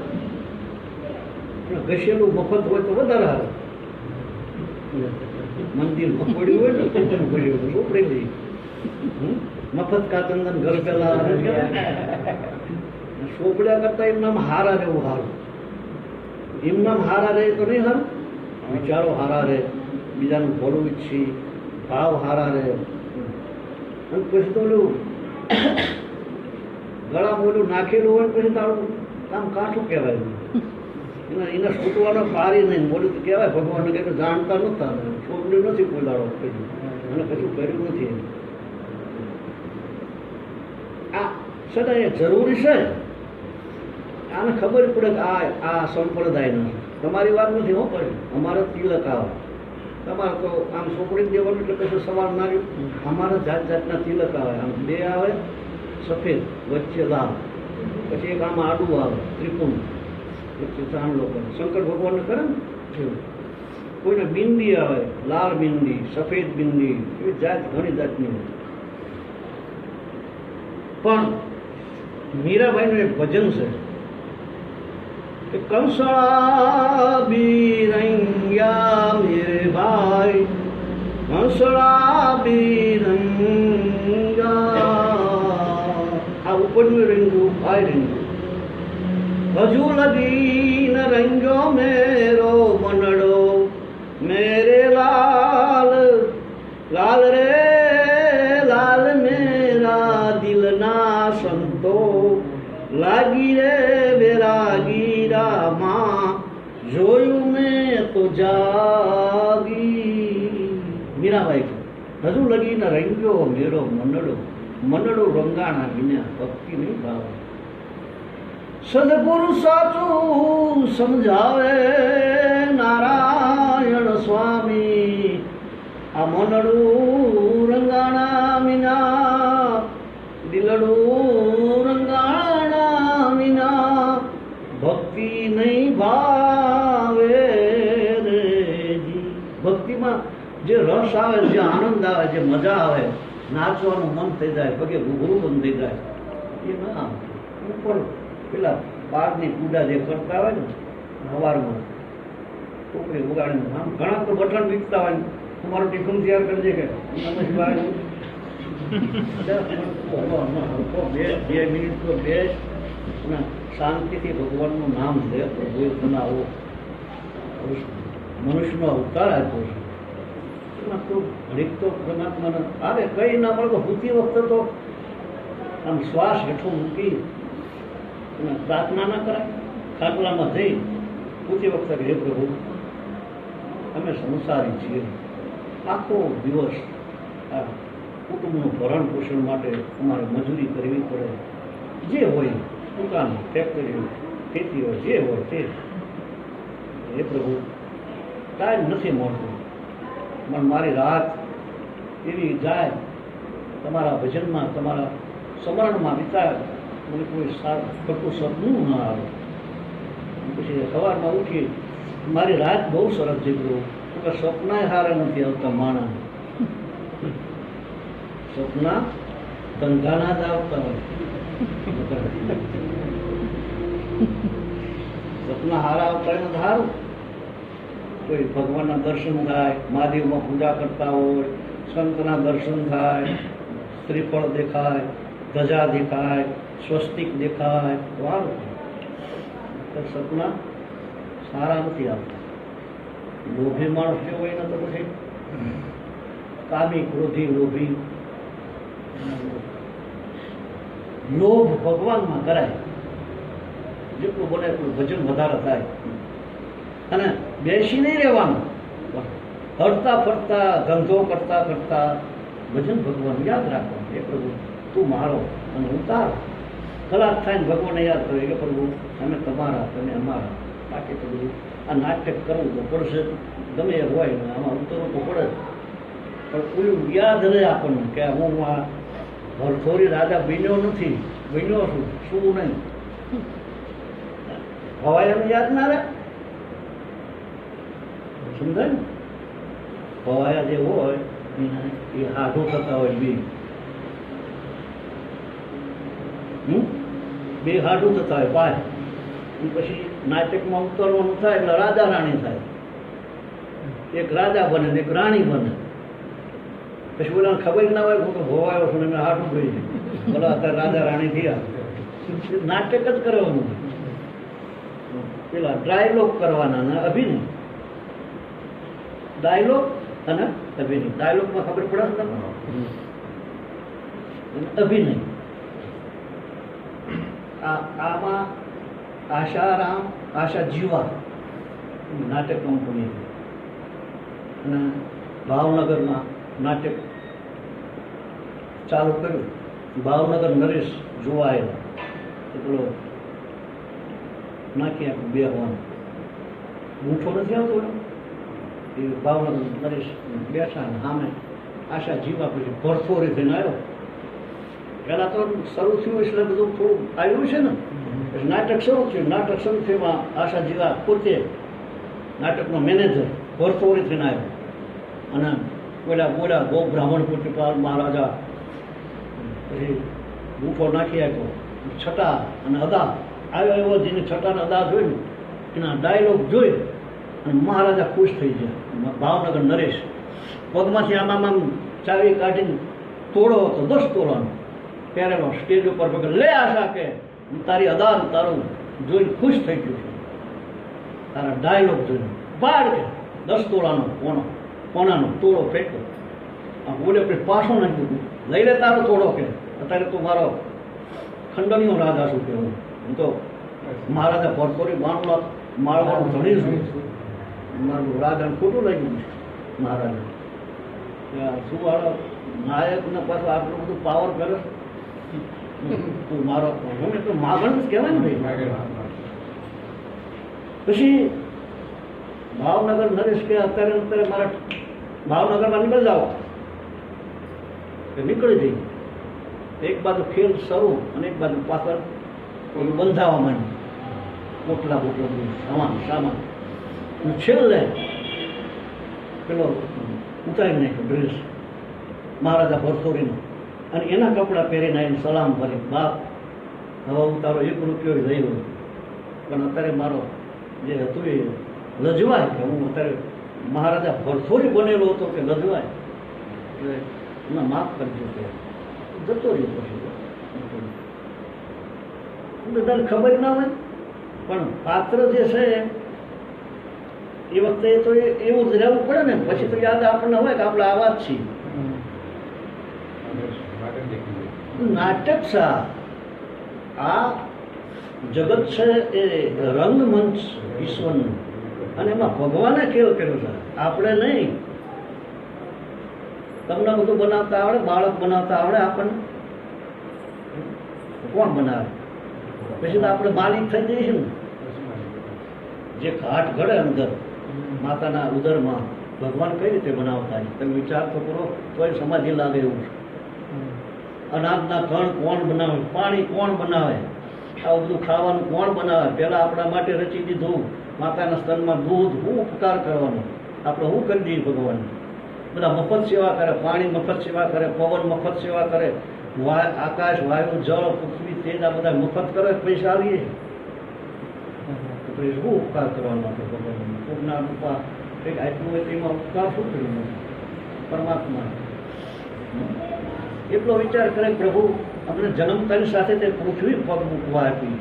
[SPEAKER 2] ઘસેલું મફત હોય તો વધારે સારું. મંદિરમાં પડ્યું હોય ને કુંકમ પડ્યું હોય ઉપડી દઈ મફત કાતંદન ઘર પેલા સોપડ્યા કરતા એમનામ હારા રહેવું સારું. એમનામ હારા રહે તો નહીં સારું. વિચારો હારા રહે, બીજાનું ભલું ઈચ્છી, ભાવ હારા રહે. અને પછી તો ઓલું ગળા મોઢું નાખેલું હોય પછી તારું કામ કાઠું કહેવાય. એના છૂટવાનો પારી નહીં. મોઢું તો કહેવાય ભગવાનને કે જાણતા નહોતા, છોડ્યું નથી કોઈ દાડો કહ્યું અને કશું કર્યું નથી. આ સદા એ જરૂરી છે. આને ખબર પડે કે આ સંપ્રદાય નથી. તમારી વાત નથી હો પડે. અમારે તિલક આવે, તમારે તો આમ સોપડી દેવાનું એટલે કશું સવાલ ના રહ્યું. અમારે જાત જાતના તિલક આવે. આમ 2 આવે સફેદ, વચ્ચે લાલ, પછી એક આમાં આડું આવે ત્રિકોણ, વચ્ચે ચાંદલો કરે. શંકર ભગવાનને કરે ને એવું. કોઈને બિંદી આવે, લાલ બિંદી, સફેદ બિંદી, એવી જાત ઘણી જાતની. પણ મીરાબાઈનું એક ભજન છે કે કંસળા બીરંગ્યા મેરે ભાઈ, કંસળા બીરંગ્યા. આ ઉપરનું રંગ્યું, ભાઈ રંગ્યું. હજુ લગી ન રંગ્યો મેરો મનડો, મેરે લાલ લાલ રે લાલ મેરા દિલના સંતો, લાગી રે બેરાગી રામા, જોયું મેં તો જાગી. મીરાબાઈ હજુ લગી ન રંગ્યો મેરો મનડો, મનડો રંગાણા વિના ભક્તિ નહીં ભાવ. સદગુરુ સાચું સમજાવે નારાયણ સ્વામી, આ મનડું રંગાણા વિના, દિલડું રંગાણા વિના ભક્તિ નહીં ભાવે રેજી. ભક્તિમાં જે રસ આવે, જે આનંદ આવે, જે મજા આવે, નાચવાનું મન થઈ જાય, પગે ઘૂઘરું બંધ થઈ જાય, એ ના ઉપર પેલા બારની પૂજા જે કરતા હોય ને સવારમાં ટોકરી ઉગાડીને આમ ઘણા તો બટન વીકતા હોય. તમારું ટિફિન તૈયાર કરજે કે નમસ્કાર 2 મિનિટ તો બેસ અને શાંતિથી ભગવાનનું નામ લે. પ્રભુએ તમે આવો મનુષ્યનો અવતાર આપ્યો છે. એમાં તો ઘડીક તો પરમાત્માને આવે કંઈ ના મળે તો ભૂતી વખતે તો આમ શ્વાસ હેઠો મૂકી અને પ્રાર્થના ના કરાય. ખાટલામાં જઈ પૂછી વખતે હે પ્રભુ અમે સંસારી છીએ, આખો દિવસ આ કુટુંબનું ભરણ પોષણ માટે અમારે મજૂરી કરવી પડે, જે હોય દુકાન ફેક્ટરી
[SPEAKER 1] ખેતી હોય જે હોય તે હે પ્રભુ કાંઈ નથી મળતું પણ મારી રાત એવી જાય તમારા ભજનમાં તમારા સ્મરણમાં વિતાય મને કોઈ ખોટું સપનું ન આવે પછી સવારમાં ઉઠી મારી રાત બહુ સરસ જીવવું કે સપનાય સારા નથી આવતા માણસ સપના ધંધાના જ આવતા હોય સપના હારા આવતા હોય સારું કોઈ ભગવાનના દર્શન થાય મહાદેવમાં પૂજા કરતા હોય સંતના દર્શન થાય શ્રીફળ દેખાય ધજા દેખાય સ્વસ્તિક દેખાય સારું સપના સારા નથી આવતા લોભી માણસ જે હોય ને તો પછી કામી ક્રોધી લોભી લોભ ભગવાનમાં કરાય જેટલું બને એટલું ભજન વધારે થાય અને બેસી નહીં રહેવાનું હરતા ફરતા ધંધો કરતા કરતા ભજન ભગવાન યાદ રાખવાનું એ પ્રભુ તું મારો અને હું તારો કલાક થાય ને ભગવાનને યાદ કરે કે પ્રભુ અમે તમારા તમે અમારા બાકી તો બધું આ નાટક કરવું તો પડશે ગમે એ હોય ને આમાં ઉતરવું તો પડે પણ કોઈ યાદ રહે આપણને કે હું આ ભરથોરી રાજા બન્યો નથી બન્યો છું શું નહીં ભવાયાનું યાદ ના રહે સમજાય ને ભવાયા જે હોય એ હાથો થતા હોય બે હાડું થતા હોય પાય પછી નાટકમાં ઉતરવાનું થાય એટલે રાજા રાણી થાય એક રાજા બને ને એક રાણી બને પછી બોલા ખબર ના હોય હું તો ભવાયો છું ને મેં હાડું જોઈ બોલા અત્યારે રાજા રાણી થયા નાટક જ કરવાનું પેલા ડાયલોગ કરવાના ને અભિનય ડાયલોગ અને અભિનય ડાયલોગમાં ખબર પડે ને તમને અભિનય આમાં આશારામ આશા જીવા નાટક કંપની અને ભાવનગરમાં નાટક ચાલુ કર્યું ભાવનગર નરેશ જોવા આવ્યા પેલો નાખી આપ્યું બે હોવાનું મૂઠો નથી આવતો એ ભાવનગર નરેશ બેઠા ને સામે આશા જીવા પછી ભરથોરી થઈને આવ્યો પહેલાં તો શરૂ થયું એટલે બધું થોડું આવ્યું છે ને પછી નાટક શરૂ થયું નાટક શરૂ થયું આશા જીવા પોતે નાટકનો મેનેજર ભરથોરી થઈને આવ્યો અને બોલ્યા ગો બ્રાહ્મણ કોટીપાલ મહારાજા પછી બૂફો નાખી આપ્યો છટા અને અદા આવ્યો એવો જેને છટા અને અદા જોઈને એના ડાયલોગ જોઈ અને મહારાજા ખુશ થઈ ગયા ભાવનગર નરેશ પગમાંથી આમ ચાવી કાઢીને તોડો હતો 10 તોલાનો પહેરેલો સ્ટેજ ઉપર પકડ લે આશા કે તારી અદા તારું જોઈને ખુશ થઈ ગયું છે તારા ડાયલોગ જોઈને પાડ કે 10 તોલાનો કોનાનો તોડો ફેંક્યો આ બોલે પછી પાછો નાખ્યું લઈ લે તારો તોડો કે અત્યારે તું મારો ખંડણીઓ રાજા છું કે હું તો મહારાજા ભરતોરી માળવાનું ધણી છું મારું રાજાને ખોટું લાગ્યું છે મહારાજા શું વાળો નાયકને પાછું આટલું બધું પાવર કરે તું મારો હું એટલું માગણ જ કહેવાય ને ભાઈ પછી ભાવનગર નરેશ કે અત્યારે મારા ભાવનગરમાં નીકળી જાઓ કે નીકળી જઈ એક બાજુ ખેલ શરૂ અને એક બાજુ પાછળ બંધાવા માંડી પોટલા સામાન છેલ્લે પેલો ઉતારી નાખ્યો ડ્રેસ મહારાજા ભરથોરીનો અને એના કપડાં પહેરીને આવીને સલામ કરી બાપ હવે હું તારો 1 રૂપિયો લઈ લઉં પણ અત્યારે મારો જે હતું એ લજવાય કે હું અત્યારે મહારાજા ભરથોરી બનેલો હતો કે લજવાય એટલે એના માફ કરજો કે જતો રહ્યો પછી બધાને ખબર ના હોય પણ પાત્ર જે છે એ વખતે તો એવું જ રહેવું પડે ને પછી તો યાદ આપણને હોય કે આપણે આવા જ છીએ નાટક છે આ જગત છે એ રંગમંચ વિશ્વનું અને એમાં ભગવાને કેવો કર્યો છે આપણે નહીં તમને બધું બનાવતા આવડે બાળક બનાવતા આવડે આપણને કોણ બનાવે પછી તો આપણે માલિક થઈ જઈએ છીએ ને જે ઘાટ ઘડે અંદર માતાના ઉદરમાં ભગવાન કઈ રીતે બનાવતા છે તમે વિચાર તો કરો તોય સમાધિ લાગે એવું છે. અનાજના કણ કોણ બનાવે, પાણી કોણ બનાવે, આવું બધું ખાવાનું કોણ બનાવે? પહેલાં આપણા માટે રચી દીધું માતાના સ્તનમાં દૂધ. શું ઉપકાર કરવાનો? આપણે શું કરી દઈએ ભગવાન? બધા મફત સેવા કરે, પાણી મફત સેવા કરે, પવન મફત સેવા કરે, આકાશ, વાયુ, જળ, પૃથ્વી, તેજ આ બધા મફત કરે, પૈસા લઈએ તો પછી શું ઉપકાર કરવાનો આપણે ભગવાન? કોકના ઉપકાર કંઈક આટલું હોય તો એમાં ઉપકાર શું કર્યું પરમાત્મા? એટલો વિચાર કરે પ્રભુ આપણે જન્મતાની સાથે તે પૃથ્વી પગ મૂકવા આપી,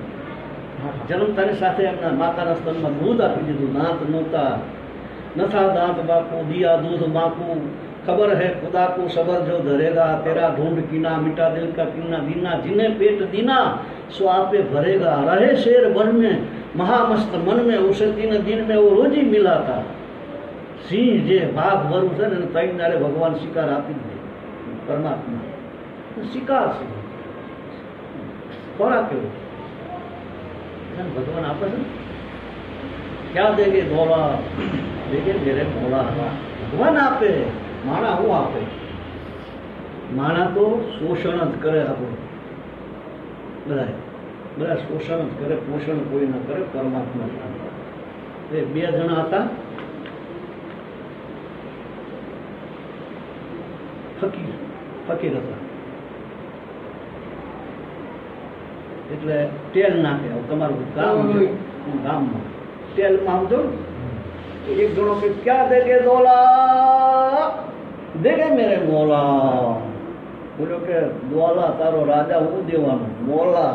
[SPEAKER 1] જન્મતાની સાથે એમના માતાના સ્તનમાં દૂધ આપી દીધું. દાંત નહોતા, નથા દાંત બાપુ, દિયા દૂધ માકू, खबर है खुदा को सबर जो धरेगा, तेरा ढूंढ कीना मिटा दिल का कीना दीना, जिन्हें पेट दीना सो आपे भरेगा, रहे शेर वन में महामस्त मन में, उसे 3 दिन में वो रोजी मिला था. સિંહ જે બાઘ વરુ છે ને ત્રણ દાડે ભગવાન શિકાર આપી દે પરમાત્મા. શિકાર છે, ખોરાક કેવો ભગવાન આપે છે. ક્યાં દેગે દોલા દેગે મેરે મોલા, ભગવાન આપે. માણા શું આપે? માણા તો શોષણ જ કરે આપણું. બધા શોષણ જ કરે, પોષણ કોઈ ન કરે. પરમાત્મા એ 2 જણા હતા, ફકીર હતા. એટલે તેલ નાખે. તમારું ગામમાં તેલમાં આવજો. એક જણો કે ક્યાં દેગે દોલા દેગે મેરે મોલા. બોલ્યો કે દોલા તારો રાજા હું દેવાનો, મોલા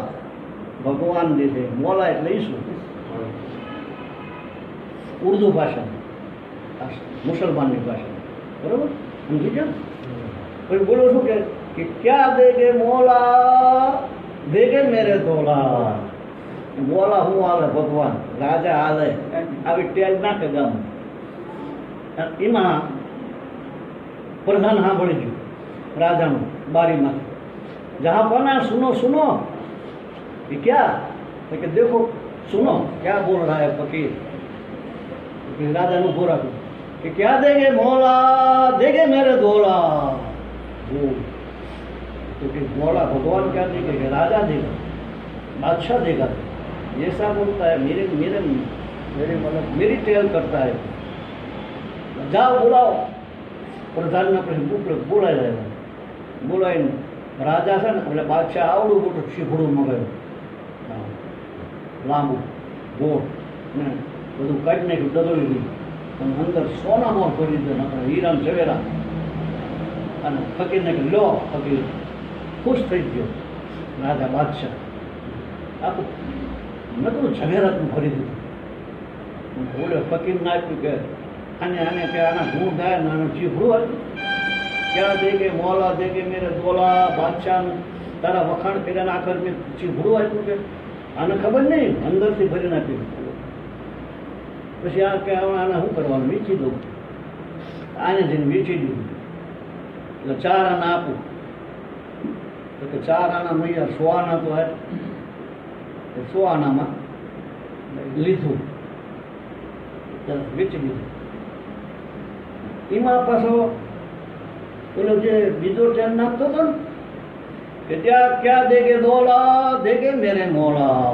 [SPEAKER 1] ભગવાન દેશે. મોલા એટલે ઈસુ, ઉર્દુ ભાષા, મુસલમાનની ભાષા, બરોબર સમજી ગયા? પછી બોલો શું કે ક્યાં દેગે મોલા દેગે મેરે દોલા. મોલા હું હાલે? ભગવાન રાજા હાલે. આવી ટેલ નાખે ગામ. એમાં પ્રધાન સાંભળી ગયું રાજાનું બારીમાં, જहाँ पना सुनो सुनो. ये क्या? तो कि देखो सुनो क्या बोल रहा है फकीर. राजा ने बोला कि क्या देगे मोला देगे मेरे दोला. तो कि मोला भगवान क्या देंगे? राजा देगा, बादशाह देगा. ऐसा बोलता है, मेरे मेरे मेरे मतलब मेरी टेल करता है. जाओ बुलाओ. प्रधान ने अपने बोलाया जाएगा. બોલાવીને રાજા છે ને એટલે બાદશાહ આવડું મોટું શીફળું મગાવ્યું, લાંબુ ગોળ ને બધું કાઢી નાખ્યું, દગડી દીધું અને અંદર સોનામાં ભરી દીધું, હીરાન ઝવેરા. અને ફકીરને કે લો. ફકીર ખુશ થઈ ગયો. રાજા બાદશાહ આખું નકરું ઝવેરાતનું ભરી દીધું. બોલે ફકીરને આપ્યું કે આને આને કે આના ગુણ થાય ને આનું ચીફળું આપ્યું. क्या देगे मौला देगे मेरे दौला. बादशाह तारा वखाण કર્યા આખર મેં ચીભડું આપ્યું કે આને ખબર નહીં, અંદરથી ભરી નાખ્યું. પછી આ કે આને શું કરવાનું? વેચી દઉં. આને જઈને વેચી દીધું. એટલે 4 આના આપું. તો કે 4 આના મૈયા 100 આના તો 100 આનામાં લીધું, વેચી દીધું. એમાં પાછો બોલો જે બીજો ટેન નાખતો હતો ને કે ત્યાં ક્યાં દેગે દોલા દેગે મેરે મોલા.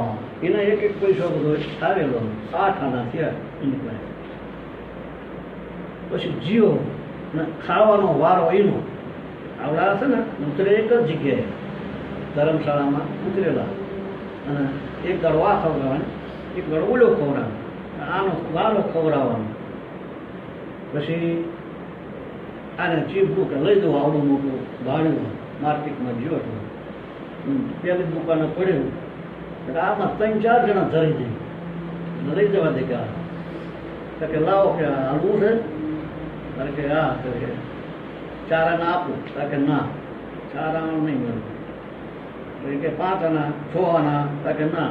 [SPEAKER 1] એના એક પૈસો બધો આવેલો, 8 આના થયા એની પાસે. પછી જીઓ ને ખાવાનો વારો એનો. આવડા છે ને ઉતરે એક જ જગ્યાએ ધર્મશાળામાં ઉતરેલા, અને એક દાડો આ ખવડાવવાનો, એક દાડો ઓલો ખવડાવવાનો, આનો વારો ખવડાવવાનો. પછી આને ચીપડું કે લઈ દઉં આવડું મોટું ભાડ્યું માર્કેટમાં ગયો હતો. પેલી દુકાને પડ્યું એટલે આમાં 3-4 જણા ધરી જાય, લઈ જવા દે કે લાવો કે હાલવું છે. તારે કે હા. કે 4 આના આપું. તારે કે ના 4 આના નહીં મળે. કે 5 આના 6 આના. તારે કે ના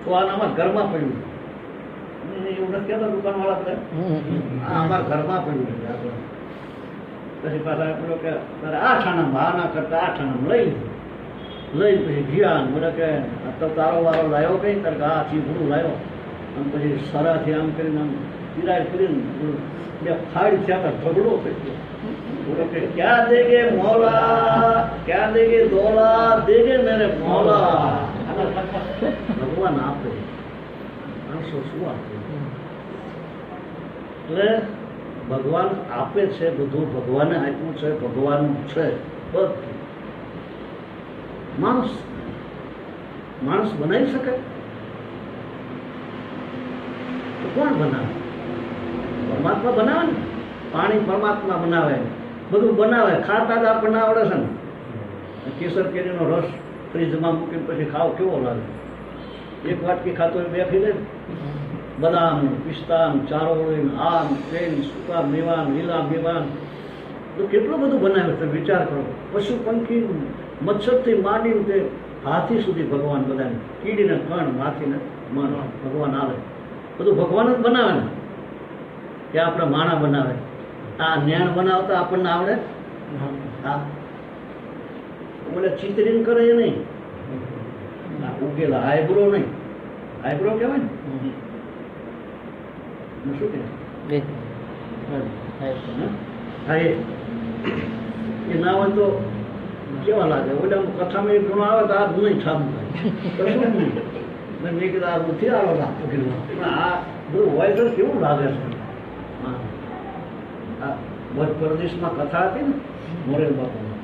[SPEAKER 1] 6 આનામાં ઘરમાં પડ્યું. એવું નથી કહેતા દુકાનવાળા બધા, અમારા ઘરમાં પડ્યું છે આપણે. પછી પાછા પેલો કે તારે 8 આનામાં, આના કરતા 8 આનામાં લઈ પછી ગયા. બોલે કે તો તારો વારો લાવ્યો કઈ? તારે કે આ ચીભડું લાવ્યો. અને પછી સરાથી આમ કરીને આમ તિરાડ કરીને બે ફાડ થયા હતા, ઝઘડો થઈ ગયો. બોલો કે ક્યાં દેગે મોલા, ક્યાં દેગે દોલા, દેગે મેરે મોલા. ભગવાન આપે, માણસો શું આપે? એટલે ભગવાન આપે છે, બધું ભગવાને આપ્યું છે, ભગવાન છે બધું. માણસ બનાવી શકે તો કોણ બનાવે? પરમાત્મા બનાવે ને. પાણી પરમાત્મા બનાવે, બધું બનાવે. ખાતા જ આપણને આવડે છે ને. કેસર કેરીનો રસ ફ્રીજમાં મૂકીને પછી ખાવ કેવો લાગે? એક વાટકી ખાતો હોય બેઠી દે. બદામ, પિસ્તા, ચારોળી, આમ તેલ, સૂકા મેવાન, લીલા મેવાન, તો કેટલું બધું બનાવે. તમે વિચાર કરો. પશુ પંખી મચ્છરથી માંડીને તે હાથી સુધી ભગવાન બધાને, કીડીને કણ, હાથીને મન ભગવાન આવે. બધું ભગવાન જ બનાવે ને. કે આપણે માણા બનાવે. આ ન્યાણ બનાવતા આપણને આવડે? હા, બોલે ચિત્રીને કરે એ નહીં. ઉગેલા આઈબ્રો નહીં, આઈબ્રો કહેવાય ને શું કે એ ના હોય તો કેવા લાગે? ઓલા કથામાં એક ગુણ આવે તો આ નહીં છાપ થાય, કશું નહીં. મેં કીધું આ નથી આવે પણ આ બધું હોય તો કેવું લાગે છે? આ મધ્ય પ્રદેશમાં કથા હતી ને મોરેલ બાપુની,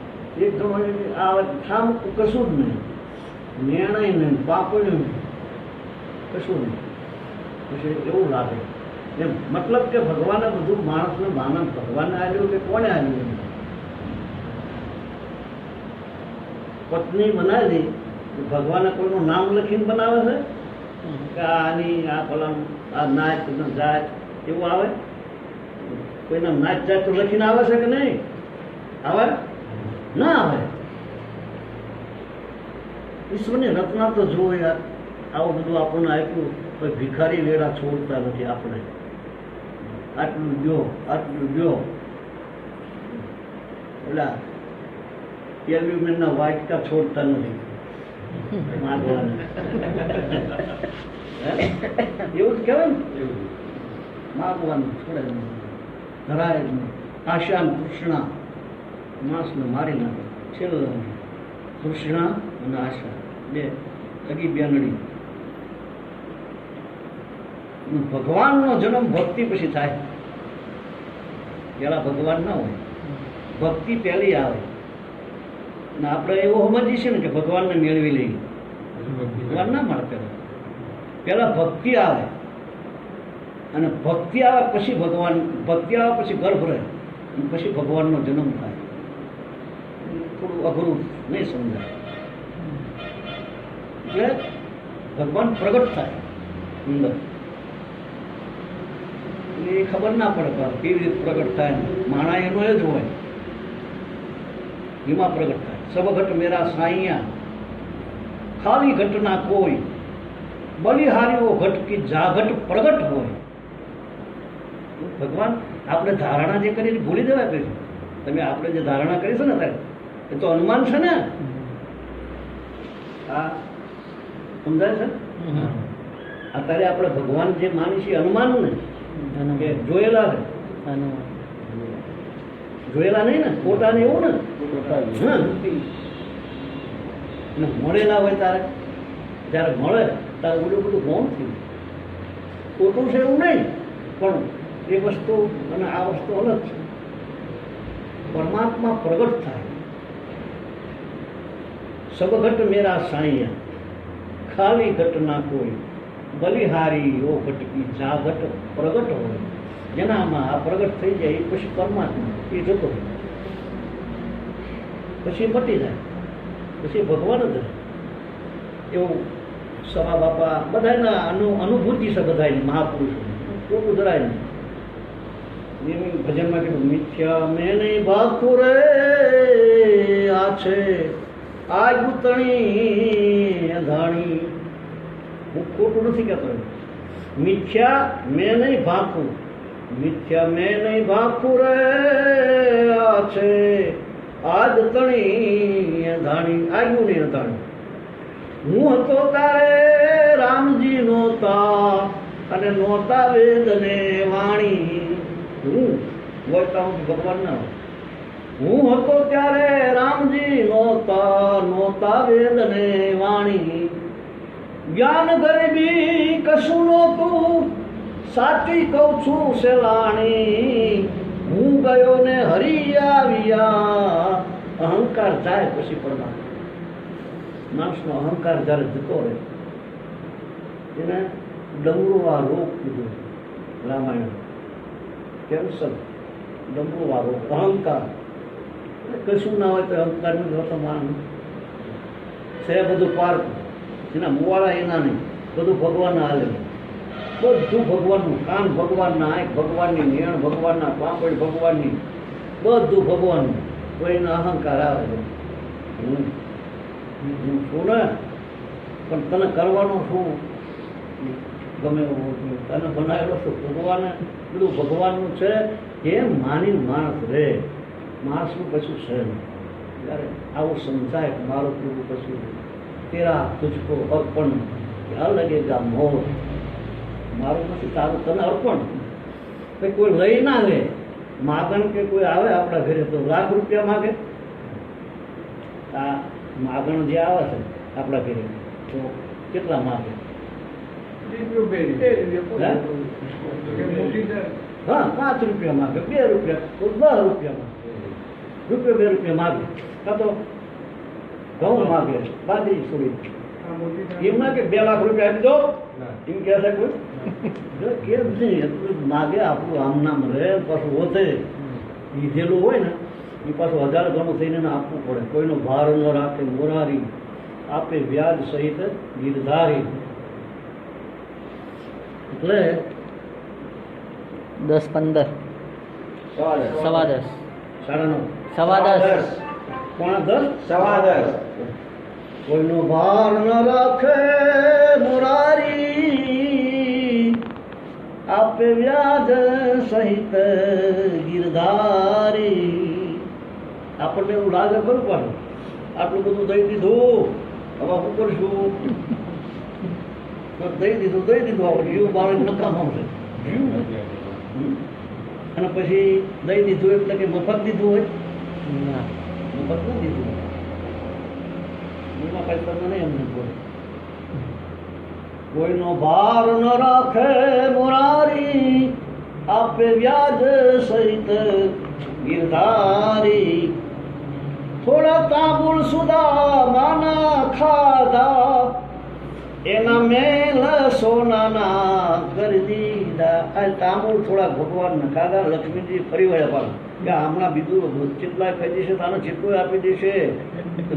[SPEAKER 1] એક જણો આ છામ કશું જ નહીં, નિર્ણય નહીં, પાપડ્યું કશું નહીં. પછી એવું લાગે એમ. મતલબ કે ભગવાને બધું માણસને માનવ ભગવાને આવ્યું કે કોને આવ્યું? પત્ની બનાવી દી, ભગવાને કોઈનું નામ લખીને બનાવે છે કે આની આ ફલાણ આ નાચ જાત એવું આવે? કોઈના નાચ જાત તો લખીને આવે છે કે નહીં આવે? ના આવે. ઈશ્વરની રચના તો જુઓ યાર. આવું બધું આપણને આપ્યું, કોઈ ભિખારી વેરા છોડતા નથી આપણે. આટલું દો, આટલું દો. ઓલા એલ્યુમિનના વાટકા છોડતા નથી માગવાના. એવું જ કહેવાય ને, માગવાનું છોડે નહીં, ધરાય જ નહીં. આશા ને તૃષ્ણા માણસને મારી નાખે. છેલ્લે તૃષ્ણા અને આશા બે અગી બેનડી. ભગવાનનો જન્મ ભક્તિ પછી થાય. પેલા ભગવાન ના હોય, ભક્તિ પહેલી આવે. અને આપણે એવું સમજીએ છીએ ને કે ભગવાનને મેળવી લઈએ. ભગવાન ના મળે. પેલા ભક્તિ આવે, અને ભક્તિ આવે પછી ભગવાન, ભક્તિ આવે પછી ગર્ભ રહે, પછી ભગવાનનો જન્મ થાય. થોડું અઘરું નહીં સમજાય. એટલે ભગવાન પ્રગટ થાય અંદર. એ ખબર ના પડે કેવી રીતે પ્રગટ થાય. માણા એનો એ જ હોય, એમાં પ્રગટ થાય. સબ ઘટ મેરા સાઈયા, ખાલી ઘટના કોઈ, બલિહારીઓ ઘટ કી જાઘટ પ્રગટ હોય. ભગવાન આપણે ધારણા જે કરી ભૂલી દેવાય. પછી તમે આપણે જે ધારણા કરી છે ને અત્યારે, એ તો અનુમાન છે ને. હા, સમજાય છે? અત્યારે આપણે ભગવાન જે માની છીએ અનુમાન ને, કે જોયેલા છે, જોયેલા નહીં ને, ખોટા ને એવું ને. મળેલા હોય તારે, જયારે મળે ત્યારે બધું બધું ગૌણ થયું. ખોટું છે એવું નહીં, પણ એ વસ્તુ અને આ વસ્તુ અલગ છે. પરમાત્મા પ્રગટ થાય. સબઘટ મેરા સાઈયા, ખાલી ઘટ ના કોઈ, બલિહારી ઓ ઘટકી જાઘટ પ્રગટ હોય. જેનામાં આ પ્રગટ થઈ જાય એ પછી પરમાત્મા એ જતો હોય, પછી મટી જાય, પછી ભગવાન જ રહે. એવું સવા બાપા બધાના અનુભૂતિ છે. બધાની મહાપુરુષો ખોટું જરાય નહીં. ભજનમાં કીધું મિથ્યા મેં નહીં ભાગતું રે આ છે આ ગુતણી અધાણી. હું ખોટું નથી કહેતો. મિથ્યા મેં નહીં ભાગતું, મિથ્યા મેં નહીં ભાગતું રે આ છે આજ તણી અધાણી. આવ્યું નહીં અધાણી. હું હતો તારે રામજી નહોતા,
[SPEAKER 2] અને નોતા વેદ ને વાણી હું બોલતા હું ભગવાન ના હું હતો ત્યારે રામજી નોતા વેદ ને વાણી જ્ઞાન ગરીબી કશું નહોતું સાચી કહું છું સેલાણી હું ગયો ને હરી આવ્યા અહંકાર જાય પછી પડવા માણસનો અહંકાર જ્યારે જતો રહે એને ડમરુવા રોગ કીધું રામાયણ કેન્સર ડમરુવા રોગ અહંકાર કશું ના હોય તો અહંકાર નથી હોતો માણસ છે બધું પાર્ક એના મુવાળા એના નહીં બધું ભગવાનના હાલે બધું ભગવાનનું કાન ભગવાનના આંખ ભગવાનની નેણ ભગવાનના પાપડ ભગવાનની બધું ભગવાનનું તો એનો અહંકાર આવે છે હું છું ને પણ તને કરવાનું શું ગમે એવું તને બનાવેલો શું ભગવાને બધું ભગવાનનું છે એમ માની માણસ રહે માણસનું કશું છે નહીં ત્યારે આવું સમજાય કે મારું પૂરું કશું તેરા તુજકો અર્પણ અલગેગા મોહ મારું નથી તારું તને અર્પણ કે કોઈ લઈ ના લે માગણ કે કોઈ આવે આપણા ઘરે તો લાખ રૂપિયા માગે આ માગણ જે આવે છે આપણા ઘરે તો કેટલા માગે હા 5 રૂપિયા માગે 2 રૂપિયા તો 10 રૂપિયા માગે રૂપિયા 2 રૂપિયા માગે કાં તો ઘઉં માગે બાજરી છોડી એમ ના કે 2 લાખ રૂપિયા આપી દો એમ કહે છે કોઈ કેમ નહીં એટલું માગે આપણું આમ નામ રહે પાછું વધે લીધેલું હોય ને એ પાછું 1000 ગણું થઈને આપવું પડે કોઈનો ભાર ન રાખે મોરારી આપે વ્યાજ સહિત ગીરધારી એટલે
[SPEAKER 3] 10-15 10:15
[SPEAKER 2] 9:30
[SPEAKER 3] 10:15
[SPEAKER 2] 10:15 કોઈનો ભાર ન રાખે મોરારી આપે વ્યાજ સહિત ગીરધારી આપણને એવું લાગે ખરું પાછું આટલું બધું દઈ દીધું હવે શું કરશું દઈ દીધું આપણે જીવ બાળક નકામું છે અને પછી દઈ દીધું એટલે કે મફત દીધું હોય મફત ન દીધું એમાં કઈ તમને નહીં એમને કોઈનો ભાર ન રાખે મોરારી આપે વ્યાજ સહિત ગીરધારી થોડા તાંબુલ સુદા માના ખાધા એના મેલ સોનાના કરી દીધા આ તાંબુલ થોડા ભગવાનને ખાધા લક્ષ્મીજી ફરી વળ્યા પાછા કે હમણાં બીજું ચેટલા ખાઈ દેશે તાનો ચેટલો આપી દેશે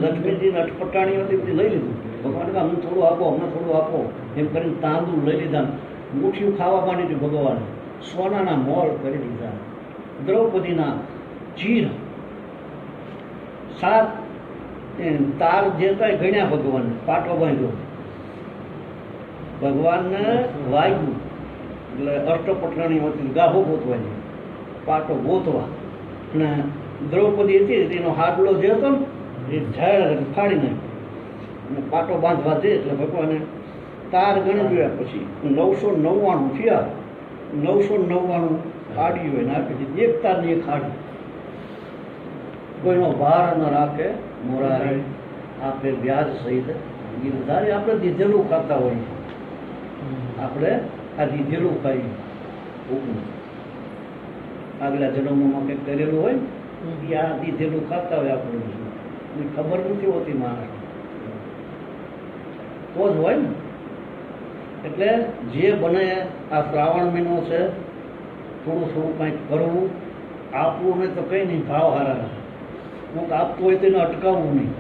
[SPEAKER 2] લક્ષ્મીજી અટપટાણીઓ બધી લઈ લીધું ભગવાન કે અમને થોડું આપો અમને થોડું આપો એમ કરીને તાંદુલ લઈ લીધા મુઠ્ઠીઓ ખાવા માંડી હતી ભગવાન સોનાના મોલ કરી દીધા દ્રૌપદીના ચીર 7 તાર જે કાંઈ ગણ્યા ભગવાનને પાટો બાંધ્યો ભગવાનને વાગ્યું એટલે અષ્ટપટરાણી હતી ગાભો ગોતવાની પાટો ગોતવા અને દ્રૌપદી હતી એનો હાડલો જે હતો ને એ ઝાડ ફાડી નાખ્યો અને પાટો બાંધવા દે એટલે ભગવાને તાર ગણી જોયા પછી 999 થયા 999 હાડી હોય ને આપી દીધી એક તારની એક હાડી કોઈનો ભાર ન રાખે મોરારી આપે વ્યાજ સહિત ગીરધારી આપણે દીધેલું ખાતા હોઈએ આપણે આ દીધેલું ખાઈએ આગલા જન્મોમાં કંઈક કરેલું હોય ને એ આ દીધેલું ખાતા હોય આપણે ખબર નથી હોતી માણસ તો જ હોય ને એટલે જે બને આ શ્રાવણ મહિનો છે થોડું થોડું કંઈક કરવું આપવું નહીં તો કંઈ નહીં ભાવ હારા હું આપતું હોય તો એને અટકાવવું નહીં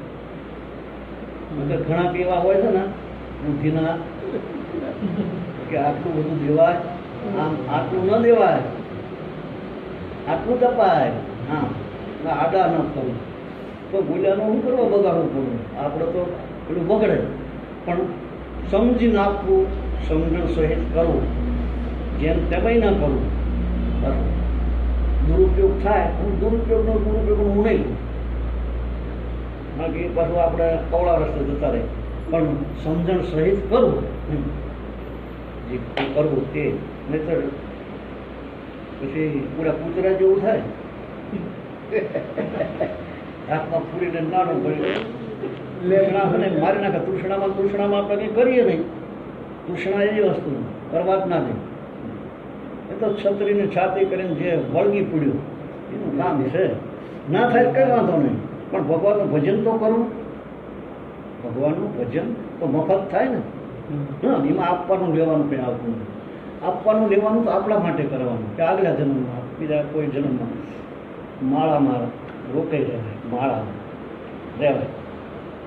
[SPEAKER 2] ઘણા એવા હોય છે ને બુદ્ધિના કે આટલું બધું દેવાય આમ આટલું ન દેવાય આટલું જ અપાય હા આડા ન કરવું તો બોલ્યાનું શું કરવા બગાડવું પડવું આપણે તો પેલું બગડે પણ સમજીને આપવું સમજણ સહિત કરવું જેમ તેમાંય ન કરવું બરાબર દુરુપયોગ થાય હું દુરુપયોગનો હું નહીં બાકી પાછું આપણે કવળા રસ્તે જતા રહે પણ સમજણ સહિત કરવું
[SPEAKER 1] જે કરવું તે નહીતર પછી પૂરા કૂતરા જેવું થાય. હાથમાં પૂરીને નાનું કરી તૃષ્ણા મારી નાખે. તૃષ્ણામાં આપણે કંઈ કરીએ નહીં. તૃષ્ણા એવી વસ્તુ કરવા જ ના દે. એ તો છત્રીને છાતી કરીને જે વળગી પડ્યું એનું કામ છે. ના થાય કંઈ વાંધો નહીં, પણ ભગવાનનું ભજન તો કરવું. ભગવાનનું ભજન તો મફત થાય ને. હા, એમાં આપવાનું લેવાનું કંઈ આવતું નથી. આપવાનું લેવાનું તો આપણા માટે કરવાનું કે આગલા જન્મમાં બીજા કોઈ જન્મમાં માળામાં રોકાઈ રહેવાય, માળામાં રહેવાય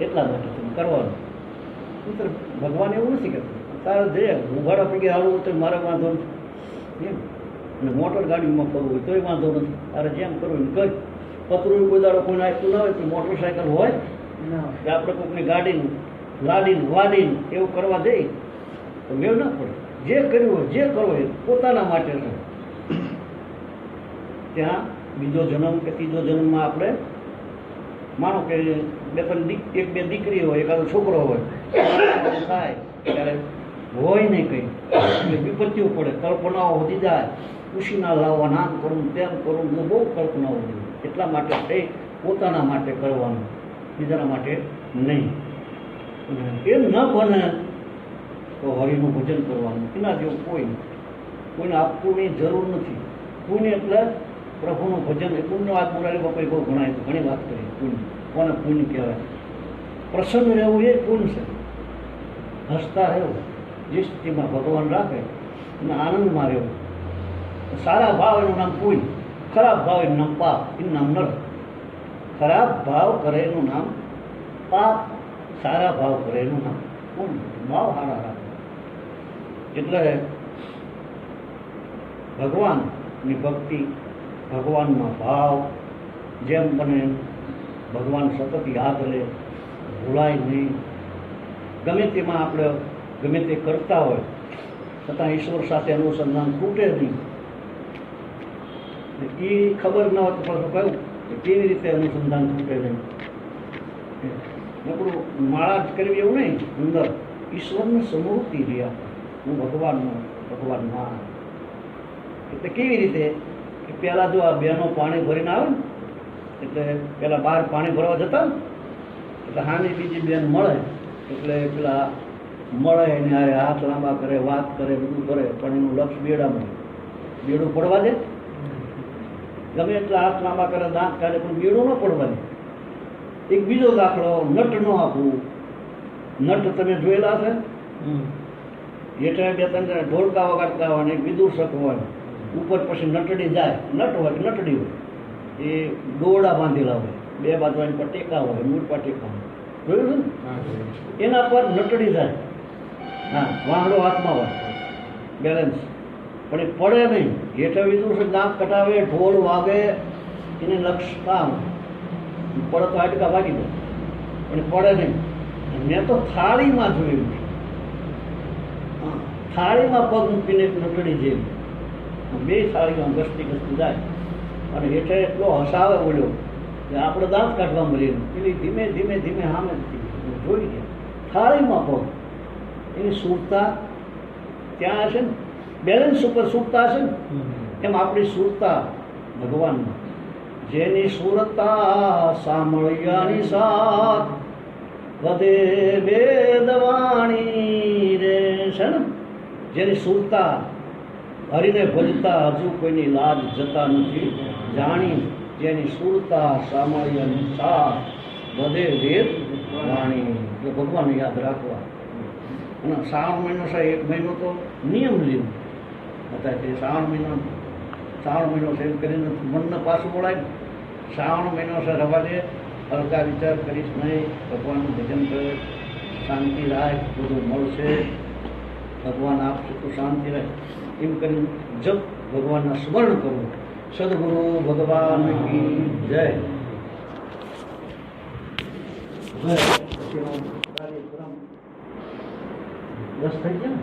[SPEAKER 1] એટલા માટે તમે કરવાનું. મિત્ર, ભગવાન એવું નથી કહેતું તારે જે ઉભાડા પૈકી હાલવું હોય તો મારે વાંધો નથી એમ, અને મોટર ગાડીમાં કરવું હોય તોય વાંધો નથી. તારે જેમ કરવું એમ કર. પતરું કોઈ દાડો કોઈને આપ્યું ના હોય તો મોટરસાયકલ હોય કે આપણે કોઈકની ગાડીનું લાડીને વાડીને એવું કરવા જઈએ તો મેળ ના પડે. જે કર્યું હોય જે કરવો એ પોતાના માટે છે. ત્યાં બીજો જન્મ કે ત્રીજો જન્મમાં આપણે માનો કે એક બે દીકરી હોય, એકાદો છોકરો હોય, થાય ત્યારે હોય નહીં કંઈ વિપત્તિઓ પડે, કલ્પનાઓ વધી જાય, ખુશીના લાવવા, નામ કરવું તેમ કરવું, બહુ કલ્પનાઓ વધી જાય. એટલા માટે એ પોતાના માટે કરવાનું, બીજાના માટે નહીં. એમ ન બને તો હરિનું ભજન કરવાનું. એના જેવું કોઈ નહીં. કોઈને આપવાની જરૂર નથી. પુણ્ય એટલે પ્રભુનું ભજન. એ પુણ્ય વાત મોરારી બાપાએ બહુ ઘણી વાત કરી. પુણ્ય કોને પુણ્ય કહેવાય? પ્રસન્ન રહેવું એ પુણ્ય છે. હસતા રહેવું, જે સ્થિતિમાં ભગવાન રાખે અને આનંદમાં રહેવું. સારા ભાવ એનું નામ પુણ્ય, ખરાબ ભાવ એનું નામ પાપ, એનું નામ નરક. ખરાબ ભાવ કરે એનું નામ પાપ, સારા ભાવ કરે એનું નામ પુણ્ય. ભાવ સારા રાખે એટલે ભગવાનની ભક્તિ, ભગવાનમાં ભાવ જેમ બને ભગવાન સતત યાદ રહે, ભૂલાય નહીં. ગમે તેમાં આપણે ગમે તે કરતા હોય છતાં ઈશ્વર સાથે અનુસંધાન તૂટે નહીં. એ ખબર ન હોય તો પાછું કહ્યું કે કેવી રીતે અનુસંધાન તૂટે નહીં. નકરું માળા જ કરવી એવું નહીં. અંદર ઈશ્વરની સમૃદ્ધિ રહ્યા, હું ભગવાનમાં એટલે કેવી રીતે કે પહેલાં જો આ બહેનો પાણી ભરીને આવે ને એટલે પહેલાં બહાર પાણી ભરવા જતા ને એટલે હાની બીજી બેન મળે એટલે પેલા મળે એને હારે હાથ લાંબા કરે, વાત કરે, બધું કરે, પણ એનું લક્ષ બેડામાં. બેડું પડવા દે? ગમે એટલા હાથ લાંબા કરે, દાંત કાઢે, પણ બેડું ન પડવા દે. એક બીજો દાખલો, નટ ન આપવું. નટ તમે જોયેલા છે? હેઠળ બે ત્રણ ઢોલકા વગાડતા હોય ને એક વિદુષક હોય, ઉપર પછી નટડી જાય. નટ હોય કે નટડી હોય, એ દોરડા બાંધેલા હોય, બે બાજુ એની પર ટેકા હોય, મૂળ પર ટેકા હોય. જોયું છે ને? એના પર નટડી જાય. હા, વાંગડો હાથમાં હોય, બેલેન્સ. પણ એ પડે નહીં. હેઠળ વિદુષક દાંત કટાવે, ઢોલ વાગે, એને લક્ષ કામ પડે તો હાડકા વાગી દે, પણ પડે નહીં. મેં તો થાળીમાં જોયું, થાળીમાં પગ મૂકીને એક નટડી જેવી, બે થાળીમાં ગસતી જાય અને હેઠે એટલો હસાવે બોલ્યો કે આપણે દાંત કાઢવા મળીએ. એની ધીમે ધીમે ધીમે સામે જોઈ ગયા, થાળીમાં પગ. એની સુરતા ત્યાં હશે ને, બેલેન્સ ઉપર સુરતા હશે ને, એમ આપણી સુરતા ભગવાનમાં. જેની સુરતા સાંભળ્યાની સાથ વધે વેદવાણી રે છે ને. જેની સુરતા હરિને ભજતા હજુ કોઈની લાજ જતા નથી જાણી. જેની સુરતા સાંભળ્યાની સાથ વધે વેદ વાણી. એટલે ભગવાનને યાદ રાખવા. અને શ્રાવણ મહિનો છે, એક મહિનો તો નિયમ લીધો હતા કે શ્રાવણ મહિનો છે એમ કરીને મનને પાછું બોલાય. શ્રાવણ મહિનો છે, રવા દે, હલકા વિચાર કરીશ નહીં, ભગવાનનું ભજન કરે, શાંતિ રાખ, બધું મળશે, ભગવાન આપશે તો શાંતિ રહે. એમ કરીને જપ ભગવાનના સ્મરણ કરવું. સદગુરુ ભગવાન કી જય. કાર્યક્રમ 10 થઈ ગયા ને?